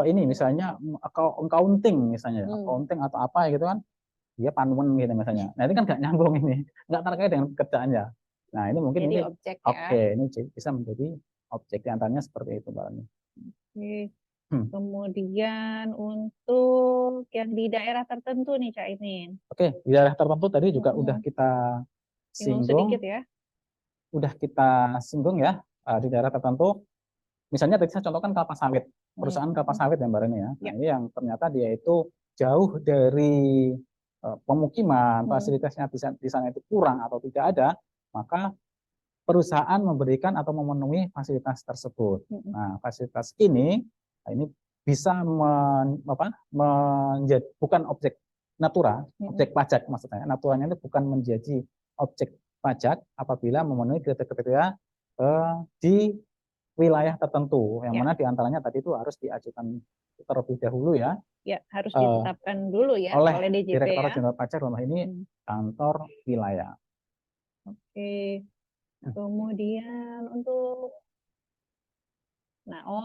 F: ini misalnya accounting misalnya, accounting atau apa gitu kan, dia panuan gitu misalnya. Nah ini kan nggak nyambung ini, nggak terkait dengan pekerjaannya. Nah ini mungkin
E: Jadi
F: ini
E: objek ya.
F: oke, ini bisa menjadi objek diantaranya seperti itu Mbak Rani.
E: Oke. Kemudian untuk yang di daerah tertentu nih Caimin.
F: Oke, di daerah tertentu tadi juga udah kita
E: Singgung
F: singgung,
E: sedikit ya.
F: udah kita singgung ya di daerah tertentu. Misalnya tadi saya contohkan kelapa sawit, perusahaan kelapa sawit ya Mbak Rani ya. Nah, ini yang ternyata dia itu jauh dari pemukiman, fasilitasnya di sana itu kurang atau tidak ada, maka perusahaan memberikan atau memenuhi fasilitas tersebut. Nah, fasilitas ini bisa menjadi bukan objek natura, objek pajak maksudnya. Naturanya itu bukan menjadi objek pajak apabila memenuhi kriteria di wilayah tertentu, yang mana diantaranya tadi itu harus diajukan terlebih dahulu ya.
E: Ya, harus ditetapkan dulu ya oleh DJP
F: Direktorat
E: ya.
F: Jenderal Pajak dalam hal ini kantor wilayah.
E: Oke. Kemudian untuk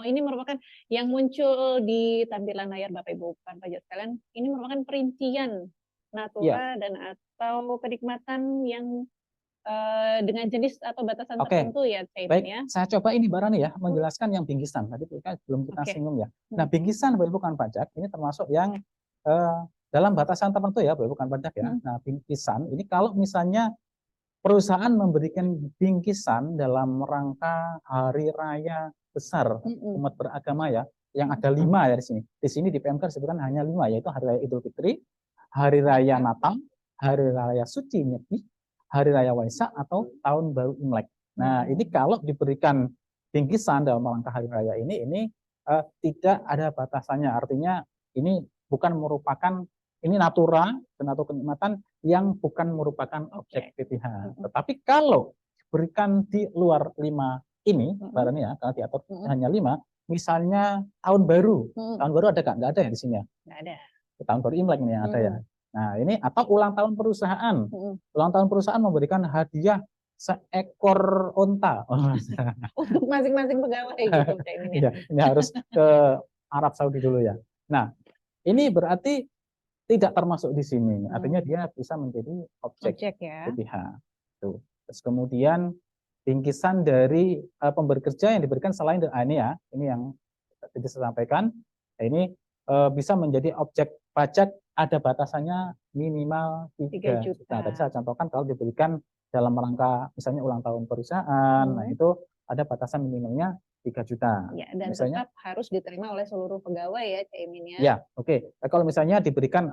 E: ini merupakan yang muncul di tampilan layar Bapak Ibu kawan pajak sekalian, ini merupakan perincian natura dan atau kenikmatan yang dengan jenis atau batasan tertentu ya,
F: baik,
E: ya.
F: saya coba ini Mbak Rani ya, menjelaskan yang bingkisan. Tadi belum kita singgung ya. Nah, bingkisan Bapak Ibu kawan pajak ini termasuk yang dalam batasan tertentu ya, Bapak Ibu kawan pajak ya. Nah, bingkisan ini kalau misalnya perusahaan memberikan bingkisan dalam rangka hari raya besar umat beragama ya, yang ada 5 ya di sini. Di sini di PMK disebutkan hanya 5, yaitu hari raya Idul Fitri, hari raya Natal, hari raya Suci Nyepi, hari raya Waisak atau tahun baru Imlek. Nah, ini kalau diberikan bingkisan dalam rangka hari raya ini tidak ada batasannya. Artinya ini bukan merupakan ini natura dan atau kenikmatan yang bukan merupakan objek PPh. Tetapi kalau diberikan di luar 5 ini, barangnya ya, karena diatur hanya 5, misalnya tahun baru. Tahun baru ada nggak? Nggak ada ya di sini ya?
E: Nggak ada.
F: Tahun baru Imlek ini yang ada ya. Nah ini atau ulang tahun perusahaan. Ulang tahun perusahaan memberikan hadiah seekor unta.
E: Untuk masing-masing pegawai gitu.
F: Ya, ini harus ke Arab Saudi dulu ya. Nah ini berarti tidak termasuk di sini. Artinya dia bisa menjadi objek
E: ya.
F: PPh. Tuh. Terus kemudian bingkisan dari pemberi kerja yang diberikan selain ini ya, ini yang tadi saya sampaikan. Ini bisa menjadi objek pajak, ada batasannya minimal 3 juta. Tadi saya contohkan kalau diberikan dalam rangka misalnya ulang tahun perusahaan, nah itu ada batasan minimumnya 3 juta.
E: Ya, dan
F: misalnya,
E: tetap harus diterima oleh seluruh pegawai ya, Caimin ya.
F: Ya, oke. Kalau misalnya diberikan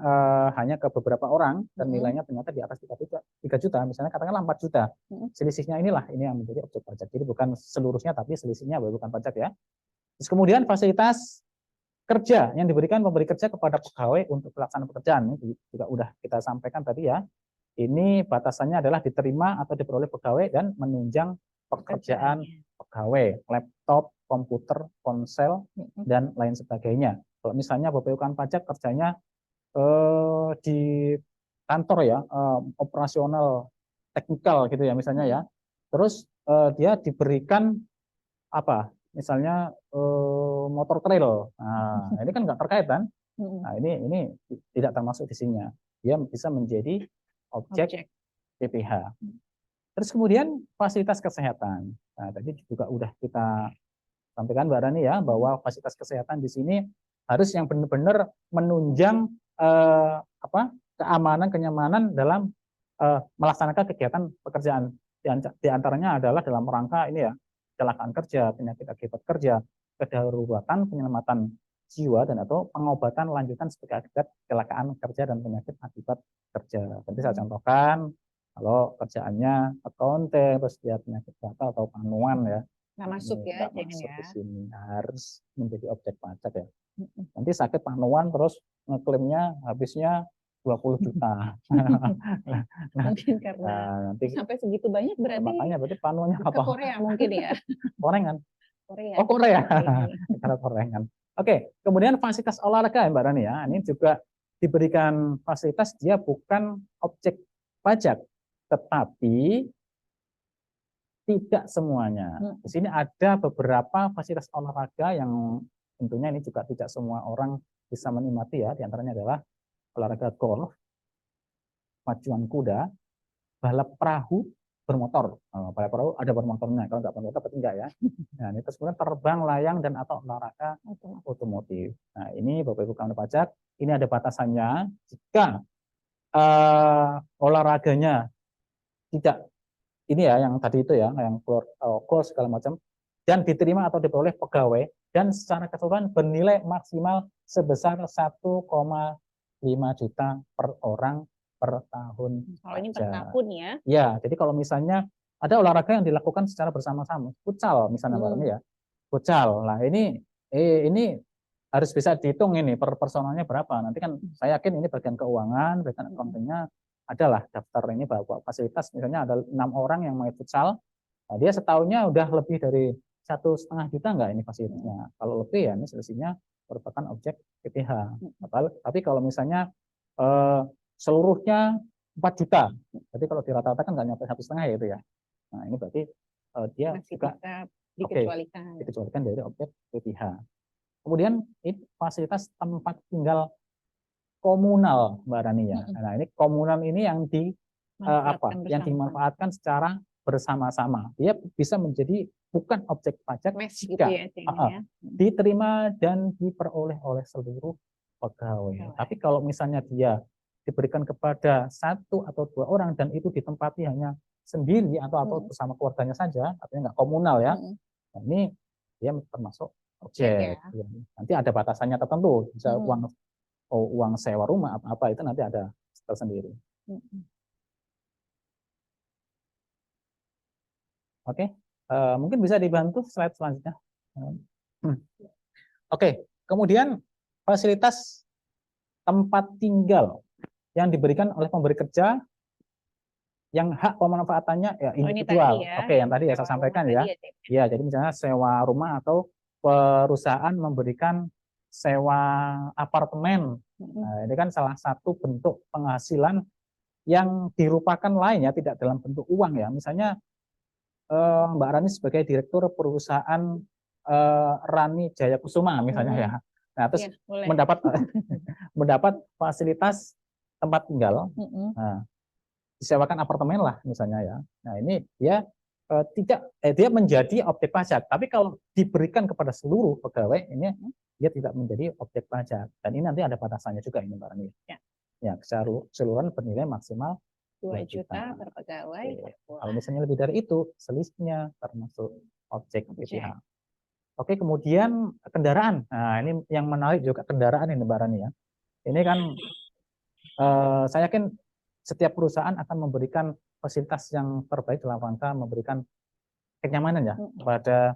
F: hanya ke beberapa orang dan nilainya ternyata di atas 3 juta, misalnya katakanlah 4 juta. Selisihnya inilah ini yang menjadi objek pajak. Jadi bukan seluruhnya tapi selisihnya bukan pajak ya. Terus kemudian fasilitas kerja yang diberikan pemberi kerja kepada pegawai untuk pelaksanaan pekerjaan ini juga udah kita sampaikan tadi ya. Ini batasannya adalah diterima atau diperoleh pegawai dan menunjang pekerjaan pegawai, laptop, komputer, ponsel, dan lain sebagainya. Kalau misalnya Bapak Ibu kawan pajak kerjanya di kantor ya, operasional teknikal gitu ya misalnya ya. Terus dia diberikan apa? Misalnya motor trail. Nah, ini kan nggak terkait kan? Nah, ini tidak termasuk di sini. Dia bisa menjadi objek PPh. Terus kemudian fasilitas kesehatan. Nah, tadi juga udah kita sampaikan Mbak Rani ya, bahwa fasilitas kesehatan di sini harus yang benar-benar menunjang keamanan, kenyamanan dalam melaksanakan kegiatan pekerjaan. Di antaranya adalah dalam rangka ini ya, kecelakaan kerja, penyakit akibat kerja, kedaruratan, penyelamatan jiwa, dan atau pengobatan lanjutan sebagai akibat kecelakaan kerja dan penyakit akibat kerja. Nanti saya contohkan, kalau kerjaannya accounting, terus dia penyakit fatal atau panuan ya,
E: Nggak masuk
F: ini
E: ya,
F: nggak
E: jangan
F: masuk
E: ya.
F: ke sini, harus menjadi objek pajak ya. Nanti sakit panuan terus ngeklaimnya habisnya 20 juta.
E: Mungkin karena
F: nanti
E: sampai segitu banyak berarti
F: makanya berarti panuannya
E: ke
F: apa?
E: Korea mungkin ya.
F: Korengan.
E: Korea.
F: Oh, Korea.
E: Oke.
F: Cara korengan. Oke, kemudian fasilitas olahraga Mbak Rani ya. Ini juga diberikan fasilitas, dia bukan objek pajak, tetapi tidak semuanya. Di sini ada beberapa fasilitas olahraga yang tentunya ini juga tidak semua orang bisa menikmati ya. Di antaranya adalah olahraga golf, pacuan kuda, balap perahu bermotor. Balap perahu ada bermotornya, kalau nggak bermotor berarti enggak ya. Nah, ini terus kemudian terbang layang dan atau olahraga otomotif. Nah, ini Bapak Ibu kawan pajak, ini ada batasannya. Jika olahraganya tidak ini ya, yang tadi itu ya, yang keluar segala macam, dan diterima atau diperoleh pegawai, dan secara keseluruhan bernilai maksimal sebesar 1,5 juta per orang per tahun.
E: Kalau ini per tahun ya.
F: Ya, jadi kalau misalnya ada olahraga yang dilakukan secara bersama-sama, futsal misalnya ya, futsal. Nah ini harus bisa dihitung ini per personalnya berapa. Nanti kan saya yakin ini bagian keuangan, bagian accounting-nya adalah daftar ini bahwa fasilitas misalnya ada 6 orang yang mau futsal, nah dia setahunnya udah lebih dari 1,5 juta enggak ini fasilitasnya. Kalau lebih ya ini selisihnya merupakan objek PPh. Tapi kalau misalnya seluruhnya 4 juta, jadi kalau dirata-rata kan nggak nyampe 1,5 ya itu ya. Nah ini berarti dia
E: masih
F: juga
E: bisa dikecualikan.
F: Dikecualikan dari objek PPh. Kemudian ini fasilitas tempat tinggal komunal Mbak Rani ya. Nah ini komunal ini yang yang dimanfaatkan secara bersama-sama. Dia bisa menjadi bukan objek pajak jika diterima dan diperoleh oleh seluruh pegawai. Tapi kalau misalnya dia diberikan kepada 1 atau 2 orang dan itu ditempati hanya sendiri atau bersama keluarganya saja, artinya nggak komunal ya. Nah, ini dia termasuk objek. Ya. Nanti ada batasannya tertentu, bisa uang sewa rumah apa itu nanti ada tersendiri. Oke, mungkin bisa dibantu slide selanjutnya. Oke, kemudian fasilitas tempat tinggal yang diberikan oleh pemberi kerja yang hak pemanfaatannya ya individual. Oke, yang tadi ya saya sampaikan ya. Ya, jadi misalnya sewa rumah atau perusahaan memberikan sewa apartemen. Nah, ini kan salah satu bentuk penghasilan yang dirupakan lain ya, tidak dalam bentuk uang ya. Misalnya Mbak Rani sebagai direktur perusahaan Rani Jaya Kusuma misalnya ya. Nah, terus mendapat fasilitas tempat tinggal. Nah, disewakan apartemen lah misalnya ya. Nah, ini dia dia menjadi objek pajak. Tapi kalau diberikan kepada seluruh pegawai ini dia tidak menjadi objek pajak. Dan ini nanti ada batasannya juga ini Mbak Rani. Ya, keseluruhan bernilai maksimal
E: 2 juta per pegawai.
F: Kalau misalnya lebih dari itu, selisihnya termasuk objek PPh. Oke, kemudian kendaraan. Nah, ini yang menarik juga kendaraan ini Mbak Rani ya. Ini kan saya yakin setiap perusahaan akan memberikan fasilitas yang terbaik dalam rangka memberikan kenyamanan ya kepada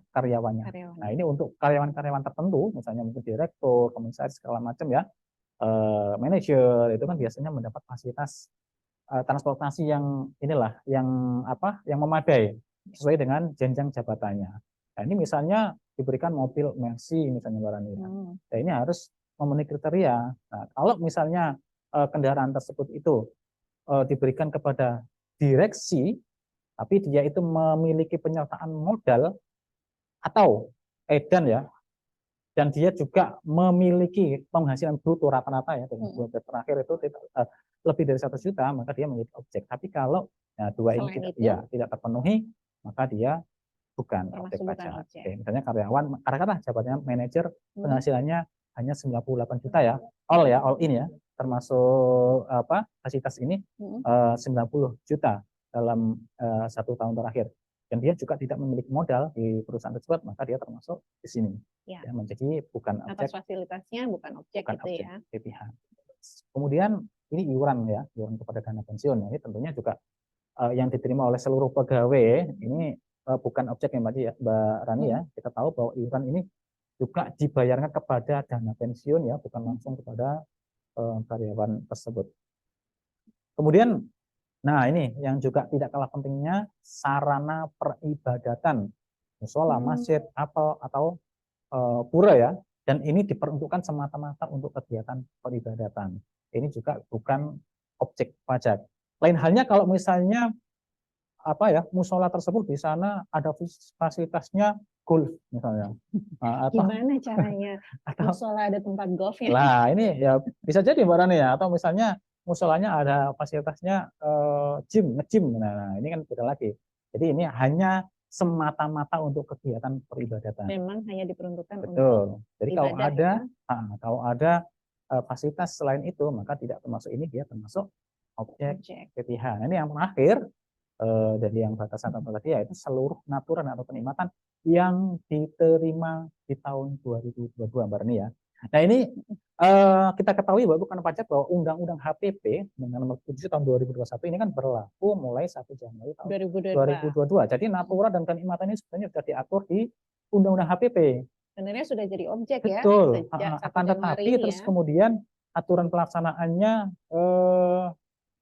F: karyawannya. Nah, ini untuk karyawan-karyawan tertentu, misalnya mungkin direktur, komisaris segala macam ya, manajer itu kan biasanya mendapat fasilitas transportasi yang yang memadai sesuai dengan jenjang jabatannya. Nah, ini misalnya diberikan mobil Mercy misalnya Mbak Rani. Nah, ini harus memenuhi kriteria. Nah, kalau misalnya kendaraan tersebut itu diberikan kepada direksi, tapi dia itu memiliki penyertaan modal atau edan ya, dan dia juga memiliki penghasilan bruto rata-rata ya, dengan bulan terakhir itu lebih dari 1 juta, maka dia menjadi objek. Tapi kalau dua ini tidak terpenuhi, maka dia bukan objek
E: termasuk bukan
F: pajak.
E: objek.
F: Oke, misalnya karyawan, katakanlah jabatannya manajer,
E: Hmm.
F: penghasilannya hanya 98 juta ya, all in ya, termasuk apa fasilitas ini
E: Hmm.
F: 90 juta dalam 1 tahun terakhir. Dan dia juga tidak memiliki modal di perusahaan tersebut, maka dia termasuk di sini.
E: Ya.
F: Ya, menjadi bukan
E: Atas
F: objek,
E: fasilitasnya bukan objek
F: bukan
E: itu
F: objek
E: ya.
F: PPh. Kemudian ini iuran ya, iuran kepada dana pensiun. Ini tentunya juga yang diterima oleh seluruh pegawai ini bukan objek ya Mbak Rani ya. Kita tahu bahwa iuran ini juga dibayarkan kepada dana pensiun ya, bukan langsung kepada karyawan tersebut. Kemudian, nah ini yang juga tidak kalah pentingnya, sarana peribadatan, musola, masjid, apel atau pura ya. Dan ini diperuntukkan semata-mata untuk kegiatan peribadatan. Ini juga bukan objek pajak. Lain halnya kalau misalnya apa ya, musola tersebut di sana ada fasilitasnya golf misalnya. Nah, atau
E: Gimana caranya musola ada tempat golfnya?
F: Lah ini ya bisa jadi Mbak Rani ya, atau misalnya musolanya ada fasilitasnya nge-gym. Nah, ini kan beda lagi. Jadi ini hanya semata-mata untuk kegiatan peribadatan.
E: Memang hanya diperuntukkan untuk
F: Betul. Jadi kalau
E: ibadah
F: ada fasilitas selain itu, maka tidak termasuk ini, dia termasuk objek
E: objek.
F: PPh. Nah, ini yang terakhir dari yang batasan apa tadi yaitu seluruh naturan atau kenikmatan yang diterima di tahun 2022 Mbak Rani ya. Nah ini kita ketahui Bapak bukan pajak bahwa Undang-Undang HPP dengan nomor 7 tahun 2021 ini kan berlaku mulai 1 Januari tahun 2022. Jadi natura dan kenikmatan ini sebenarnya sudah diatur di Undang-Undang HPP.
E: Sebenarnya sudah jadi objek ya.
F: Betul.
E: Sejak 1
F: Akan
E: Januari
F: tetapi
E: ini
F: terus
E: ya.
F: kemudian aturan pelaksanaannya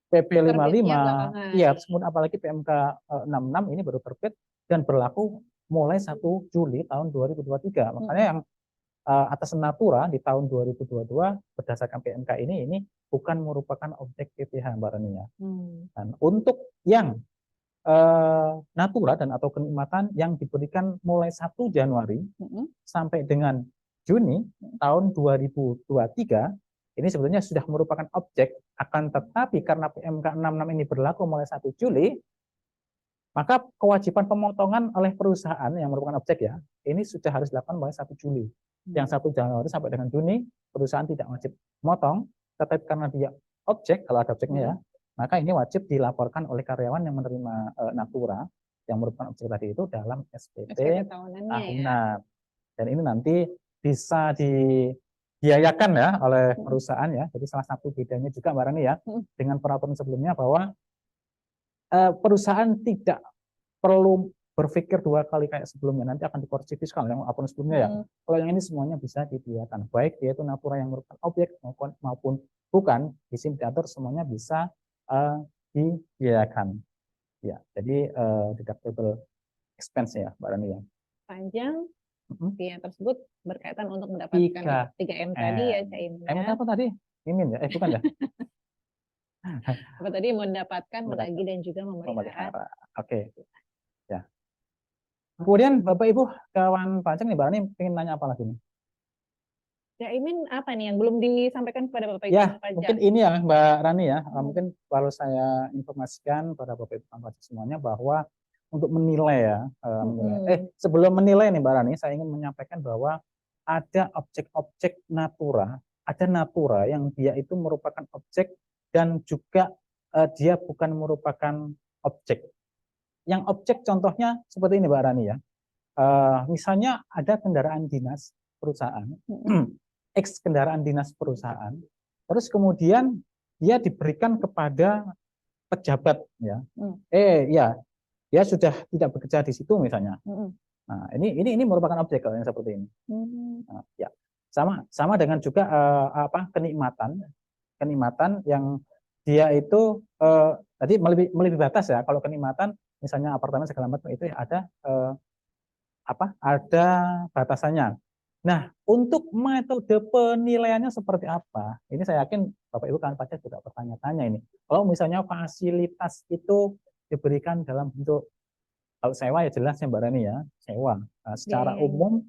F: PP 55,
E: belakangan.
F: iya, kemudian apalagi PMK 66 ini baru terbit dan berlaku mulai 1 Juli tahun 2023. Makanya yang atas natura di tahun 2022 berdasarkan PMK ini bukan merupakan objek PPh Mbak Rani ya. Dan untuk yang natura dan atau kenikmatan yang diberikan mulai 1 Januari sampai dengan Juni tahun 2023 ini sebetulnya sudah merupakan objek, akan tetapi karena PMK 66 ini berlaku mulai 1 Juli, maka kewajiban pemotongan oleh perusahaan yang merupakan objek ya, ini sudah harus dilakukan mulai 1 Juli. Yang 1 Januari sampai dengan Juni, perusahaan tidak wajib memotong, tetapi karena dia objek, kalau ada objeknya ya, maka ini wajib dilaporkan oleh karyawan yang menerima natura, yang merupakan objek tadi itu dalam SPT tahunan. Ya. Dan ini nanti bisa dibiayakan ya oleh perusahaan ya. Jadi salah satu bedanya juga Mbak Rani ya dengan peraturan sebelumnya bahwa perusahaan tidak perlu berpikir 2 kali kayak sebelumnya, nanti akan dikoreksi fiskal yang aturan sebelumnya ya. Kalau yang ini semuanya bisa dibiayakan, baik yaitu natura yang merupakan objek maupun bukan, di sini diatur semuanya bisa dibiayakan. Ya, jadi deductible expense ya Mbak Rani ya.
E: Panjang biaya tersebut berkaitan untuk mendapatkan 3M tadi ya Cak Imin.
F: M apa tadi? Imin ya? Bukan ya?
E: Apa tadi mendapatkan, menagih dan juga memelihara.
F: Oke. Ya. Kemudian Bapak Ibu kawan pajak nih Mbak Rani ingin nanya apa lagi nih?
E: Cak Imin apa nih yang belum disampaikan kepada Bapak Ibu
F: ya,
E: pajak?
F: Mungkin ini ya Mbak Rani ya. Mungkin kalau saya informasikan pada Bapak Ibu kawan pajak semuanya bahwa untuk menilai ya, sebelum menilai nih Mbak Rani, saya ingin menyampaikan bahwa ada objek-objek natura, ada natura yang dia itu merupakan objek dan juga dia bukan merupakan objek. Yang objek contohnya seperti ini Mbak Rani ya, misalnya ada kendaraan dinas perusahaan, X kendaraan dinas perusahaan, terus kemudian dia diberikan kepada pejabat ya, ya. Dia sudah tidak bekerja di situ misalnya. Nah, ini merupakan objek kalau yang seperti ini. Nah, ya. Sama dengan juga kenikmatan yang dia itu tadi melebihi batas ya. Kalau kenikmatan misalnya apartemen segala macam itu ada ada batasannya. Nah, untuk metode penilaiannya seperti apa? Ini saya yakin Bapak Ibu kawan pajak juga bertanya-tanya ini. Kalau misalnya fasilitas itu diberikan dalam bentuk, kalau sewa ya jelas ya Mbak Rani ya, sewa. Secara umum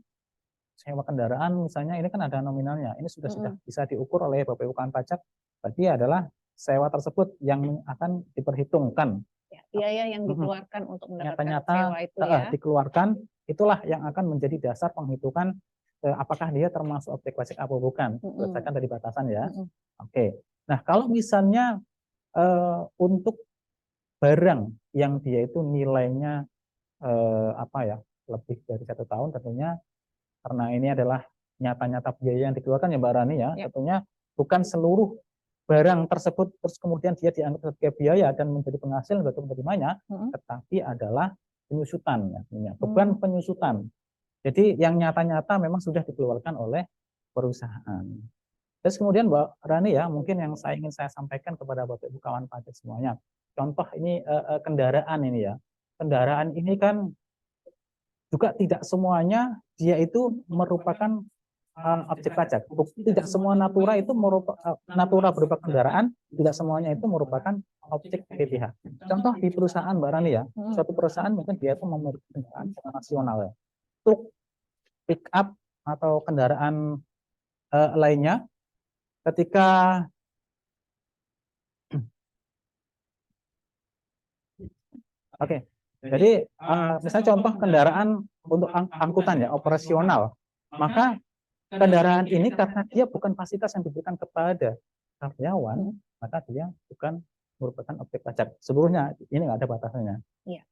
F: sewa kendaraan misalnya ini kan ada nominalnya, ini sudah bisa diukur oleh Bapak Ibu kawan pajak, berarti adalah sewa tersebut yang akan diperhitungkan
E: biaya yang dikeluarkan untuk mendapatkan
F: nyata-nyata
E: sewa itu ya.
F: dikeluarkan, itulah yang akan menjadi dasar penghitungan apakah dia termasuk objek wajib apa bukan, berdasarkan dari batasan ya. Oke. Nah, kalau misalnya untuk barang yang dia itu nilainya lebih dari 1 tahun, tentunya karena ini adalah nyata-nyata biaya yang dikeluarkan ya Mbak Rani ya, tentunya bukan seluruh barang tersebut terus kemudian dia dianggap sebagai biaya dan menjadi penghasilan bagi penerimanya, tetapi adalah penyusutan ya, beban penyusutan. Jadi yang nyata-nyata memang sudah dikeluarkan oleh perusahaan. Terus kemudian Mbak Rani ya, mungkin yang ingin saya sampaikan kepada Bapak Ibu kawan pajak semuanya. Contoh ini kendaraan ini ya. Kendaraan ini kan juga tidak semuanya dia itu merupakan objek pajak. Tidak semua natura itu natura berupa kendaraan, tidak semuanya itu merupakan objek PPh. Contoh di perusahaan Mbak Rani ya, suatu perusahaan mungkin dia itu memiliki kendaraan nasional ya. Truk, pick up atau kendaraan lainnya, ketika jadi misalnya contoh kendaraan untuk angkutan ya, operasional, maka kendaraan ini karena dia bukan fasilitas yang diberikan kepada karyawan, maka dia bukan merupakan objek pajak. Seluruhnya ini nggak ada batasannya.
E: Iya.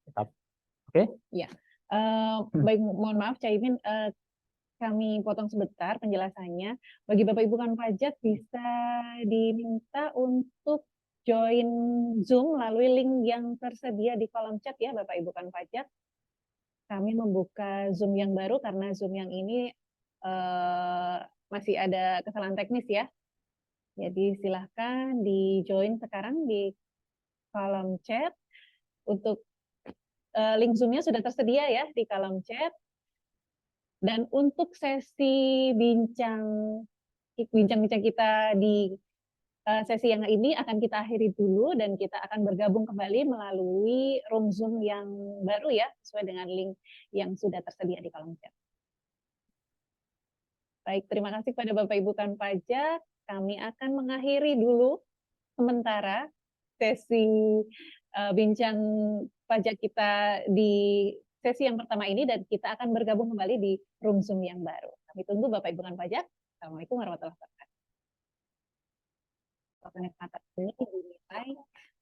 F: Oke?
E: Iya. Baik, mohon maaf Caimin, kami potong sebentar penjelasannya. Bagi Bapak Ibu kan pajak bisa diminta untuk join Zoom melalui link yang tersedia di kolom chat ya Bapak Ibu kan pajak. Kami membuka Zoom yang baru karena Zoom yang ini masih ada kesalahan teknis ya. Jadi silahkan di join sekarang di kolom chat. Untuk link Zoom-nya sudah tersedia ya di kolom chat. Dan untuk sesi bincang-bincang kita di sesi yang ini akan kita akhiri dulu dan kita akan bergabung kembali melalui room Zoom yang baru ya, sesuai dengan link yang sudah tersedia di kolom chat. Baik, terima kasih kepada Bapak Ibu kan pajak. Kami akan mengakhiri dulu sementara sesi bincang pajak kita di sesi yang pertama ini dan kita akan bergabung kembali di room Zoom yang baru. Kami tunggu Bapak Ibu kan pajak. Assalamualaikum warahmatullahi wabarakatuh. Kenikmatan ini dinilai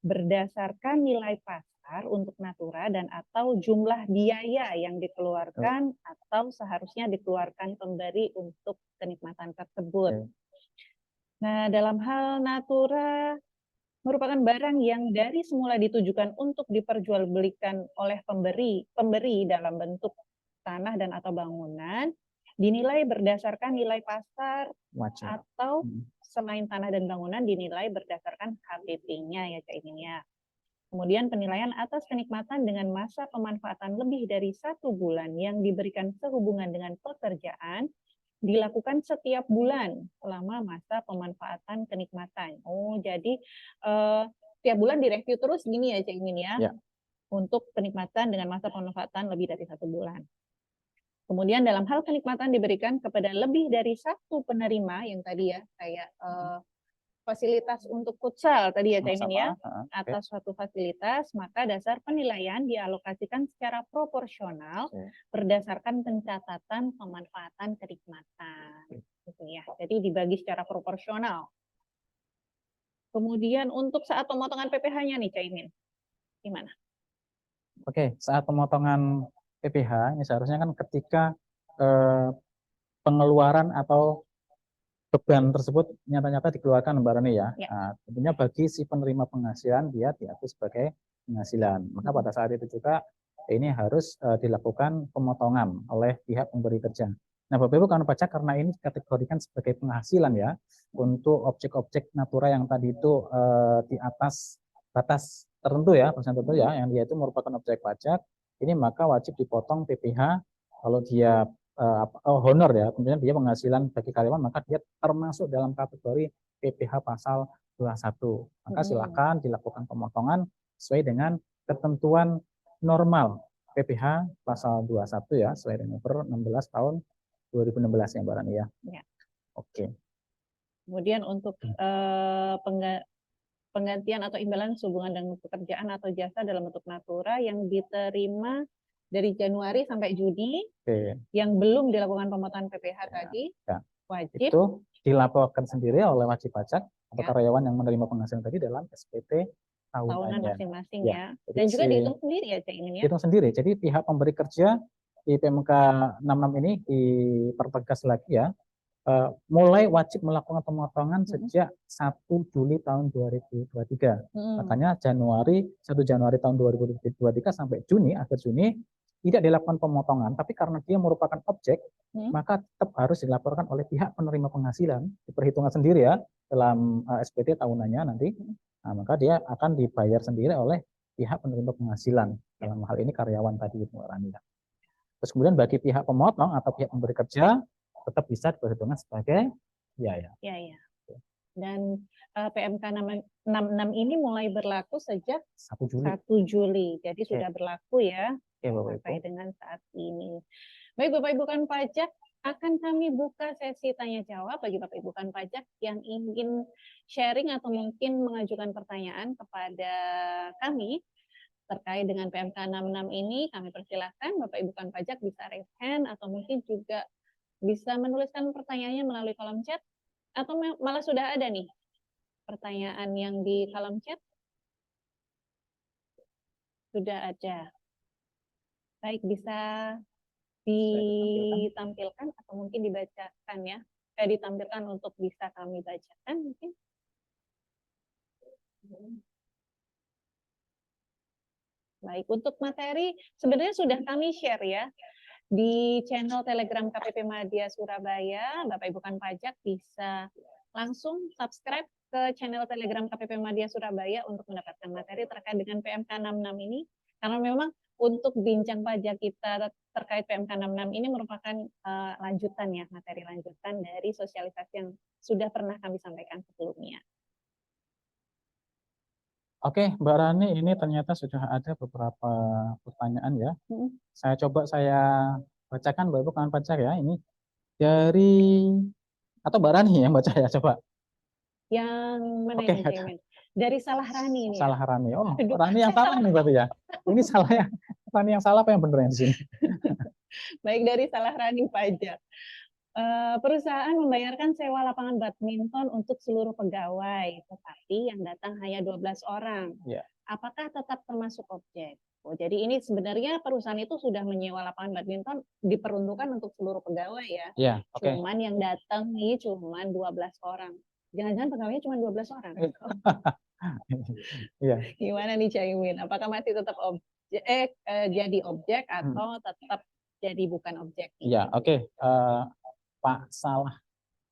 E: berdasarkan nilai pasar untuk natura dan atau jumlah biaya yang dikeluarkan atau seharusnya dikeluarkan pemberi untuk kenikmatan tersebut. Nah, dalam hal natura merupakan barang yang dari semula ditujukan untuk diperjualbelikan oleh pemberi dalam bentuk tanah dan atau bangunan, dinilai berdasarkan nilai pasar atau selain tanah dan bangunan dinilai berdasarkan HPP-nya ya Cak Imin ya. Kemudian penilaian atas kenikmatan dengan masa pemanfaatan lebih dari 1 bulan yang diberikan sehubungan dengan pekerjaan dilakukan setiap bulan selama masa pemanfaatan kenikmatan. Oh, jadi setiap bulan direview terus gini ya Cak Imin ya. Untuk kenikmatan dengan masa pemanfaatan lebih dari 1 bulan. Kemudian dalam hal kenikmatan diberikan kepada lebih dari 1 penerima yang tadi ya kayak fasilitas untuk futsal tadi ya Cak Imin ya, atas suatu fasilitas, maka dasar penilaian dialokasikan secara proporsional berdasarkan pencatatan pemanfaatan kenikmatan. Gitu ya. Jadi dibagi secara proporsional. Kemudian untuk saat pemotongan PPh-nya nih Cak Imin, gimana?
F: Oke, saat pemotongan PPh ini seharusnya kan ketika pengeluaran atau beban tersebut nyata-nyata dikeluarkan Mbak Rani ya. Nah, tentunya bagi si penerima penghasilan dia diakui sebagai penghasilan. Maka pada saat itu juga ini harus dilakukan pemotongan oleh pihak pemberi kerja. Nah, Bapak Ibu kawan pajak karena ini dikategorikan sebagai penghasilan ya untuk objek-objek natura yang tadi itu di atas batas tertentu ya, persen tertentu ya, yang dia itu merupakan objek pajak, ini maka wajib dipotong PPh kalau dia honor ya, tentunya dia penghasilan bagi karyawan, maka dia termasuk dalam kategori PPh pasal 21. Maka silakan dilakukan pemotongan sesuai dengan ketentuan normal PPh pasal 21 ya, sesuai dengan per 16 tahun 2016 ya Mbak Rani ya. Oke.
E: Kemudian untuk penggantian atau imbalan hubungan dengan pekerjaan atau jasa dalam bentuk natura yang diterima dari Januari sampai Juni
F: Oke.
E: yang belum dilakukan pemotongan PPh
F: Ya,
E: tadi
F: ya.
E: wajib
F: Itu dilaporkan sendiri oleh wajib pajak atau
E: Ya.
F: karyawan yang menerima penghasilan tadi dalam SPT
E: tahunan
F: tahunannya.
E: masing-masing
F: Ya,
E: ya.
F: jadi
E: Dan juga
F: si-
E: dihitung sendiri ya Cak Imin ya.
F: hitung sendiri. Jadi pihak pemberi kerja di PMK 66 ini dipertegas lagi ya, mulai wajib melakukan pemotongan sejak 1 Juli tahun 2023. Makanya 1 Januari tahun 2023 sampai Juni, akhir Juni, tidak dilakukan pemotongan, tapi karena dia merupakan objek, maka tetap harus dilaporkan oleh pihak penerima penghasilan, diperhitungkan sendiri ya, dalam SPT tahunannya nanti, nah, maka dia akan dibayar sendiri oleh pihak penerima penghasilan, dalam hal ini karyawan tadi, Bu Rani. Terus kemudian bagi pihak pemotong atau pihak pemberi kerja, tetap bisa diperhitungkan sebagai biaya.
E: Ya. Dan PMK 66 ini mulai berlaku sejak
F: 1 Juli.
E: 1 Juli. Jadi
F: Oke.
E: sudah berlaku ya
F: Oke, Bapak
E: sampai
F: Ibu.
E: dengan saat ini. Baik Bapak Ibu kan pajak, akan kami buka sesi tanya jawab bagi Bapak Ibu kan pajak yang ingin sharing atau mungkin mengajukan pertanyaan kepada kami terkait dengan PMK 66 ini. Kami persilahkan Bapak Ibu kan pajak bisa raise hand atau mungkin juga bisa menuliskan pertanyaannya melalui kolom chat, atau malah sudah ada nih pertanyaan yang di kolom chat. Sudah ada. Baik, bisa ditampilkan atau mungkin dibacakan ya. Ditampilkan untuk bisa kami bacakan mungkin. Baik, untuk materi sebenarnya sudah kami share ya di channel Telegram KPP Madya Surabaya. Bapak Ibu kan pajak bisa langsung subscribe ke channel Telegram KPP Madya Surabaya untuk mendapatkan materi terkait dengan PMK 66 ini. Karena memang untuk bincang pajak kita terkait PMK 66 ini merupakan lanjutan ya, materi lanjutan dari sosialisasi yang sudah pernah kami sampaikan sebelumnya.
F: Oke, Mbak Rani, ini ternyata sudah ada beberapa pertanyaan ya. Saya bacakan Mbak Ibu kawan pajak ya. Ini dari, atau Mbak Rani yang baca ya, coba.
E: Yang mana
F: Oke,
E: yang Caimin? Dari Salah Rani ini.
F: Salah Rani. Oh,
E: Aduh,
F: Rani yang salah nih berarti ya. Ini salah ya. Rani yang salah apa yang benar yang di sini?
E: Baik, dari Salah Rani pajak. Perusahaan membayarkan sewa lapangan badminton untuk seluruh pegawai, tetapi yang datang hanya 12 orang.
F: Ya.
E: Apakah tetap termasuk objek? Oh, jadi ini sebenarnya perusahaan itu sudah menyewa lapangan badminton diperuntukkan untuk seluruh pegawai ya.
F: Ya, oke.
E: Cuman yang datang nih cuman 12 orang. Jangan-jangan pegawainya cuma 12 orang.
F: Iya.
E: Gimana nih Caimin? Apakah masih tetap objek jadi objek atau tetap jadi bukan objek?
F: Iya, oke. Pak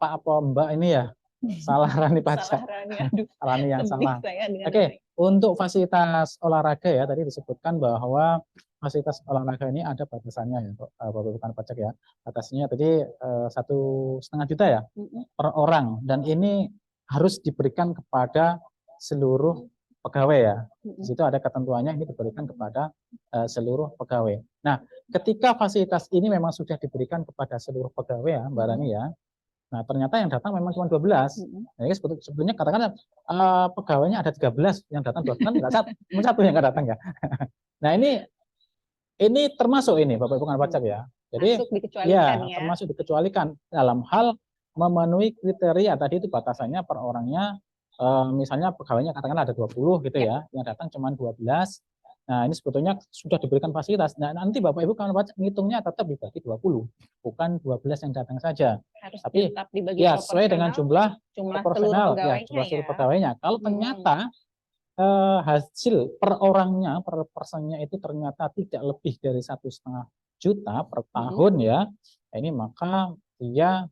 F: apa Mbak ini ya? Salah Rani pajak.
E: Salah Rani, aduh.
F: Rani yang salah.
E: Oke,
F: untuk fasilitas olahraga ya, tadi disebutkan bahwa fasilitas olahraga ini ada batasannya ya, Bapak Ibu kan pajak ya. Batasnya tadi 1,5 juta ya per orang, dan ini harus diberikan kepada seluruh pegawai ya. Di situ ada ketentuannya, ini diberikan kepada seluruh pegawai. Nah, ketika fasilitas ini memang sudah diberikan kepada seluruh pegawai ya, Mbak Rani ya. Nah, ternyata yang datang memang cuma 12. Nah, sebetulnya katakan pegawainya ada 13, yang datang 12 kan enggak satu yang enggak datang ya. Nah, ini termasuk ini Bapak Ibu kan pajak ya. Jadi ya, termasuk dikecualikan dalam hal memenuhi kriteria tadi itu batasannya per orangnya. Misalnya pegawainya katakanlah ada 20 gitu ya, yang datang cuma 12. Nah, ini sebetulnya sudah diberikan fasilitas. Nah, nanti Bapak Ibu kawan pajak ngitungnya tetap dibagi 20, bukan 12 yang datang saja.
E: Harus
F: tapi
E: dibagi
F: ya sesuai dengan jumlah proporsional ya, jumlah seluruh pegawainya. Kalau ternyata hasil per orangnya, per personnya itu ternyata tidak lebih dari 1,5 juta per tahun ya, ini maka dia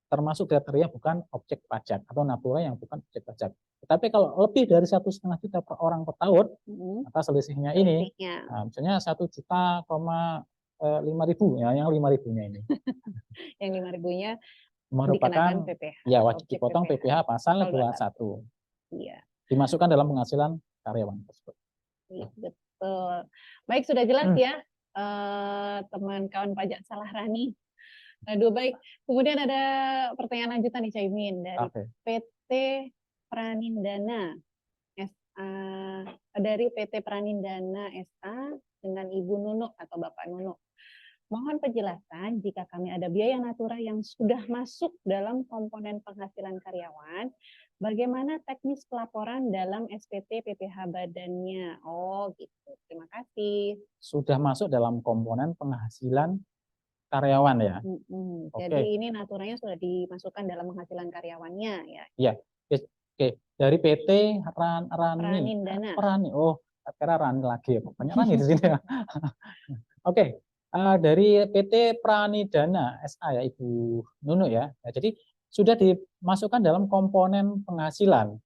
F: termasuk kriteria bukan objek pajak atau natura yang bukan objek pajak. Tetapi kalau lebih dari 1,5 juta per orang per tahun, maka selisihnya ini, nah, misalnya 1,5 juta ya, yang 5.000-nya ini.
E: Yang 5.000-nya
F: merupakan ya wajib dipotong PPh pasal 21.
E: Iya.
F: Dimasukkan dalam penghasilan karyawan tersebut.
E: Betul. Baik, sudah jelas ya, teman kawan pajak Salah Rani. Aduh, baik. Kemudian ada pertanyaan lanjutan nih Caimin dari PT Pranindana dari PT Pranindana SA dengan Ibu Nunuk atau Bapak Nunuk. Mohon penjelasan jika kami ada biaya natura yang sudah masuk dalam komponen penghasilan karyawan, bagaimana teknis pelaporan dalam SPT PPh badannya? Oh gitu, terima kasih.
F: Sudah masuk dalam komponen penghasilan karyawan ya.
E: Jadi ini naturanya sudah dimasukkan dalam penghasilan karyawannya ya.
F: Iya. Oke. Dari PT
E: Pranindana.
F: Oh, kira Rani lagi ya. Banyak Rani di sini ya. Oke. Dari PT Pranidana SA ya Ibu Nunu ya. Jadi sudah dimasukkan dalam komponen penghasilan.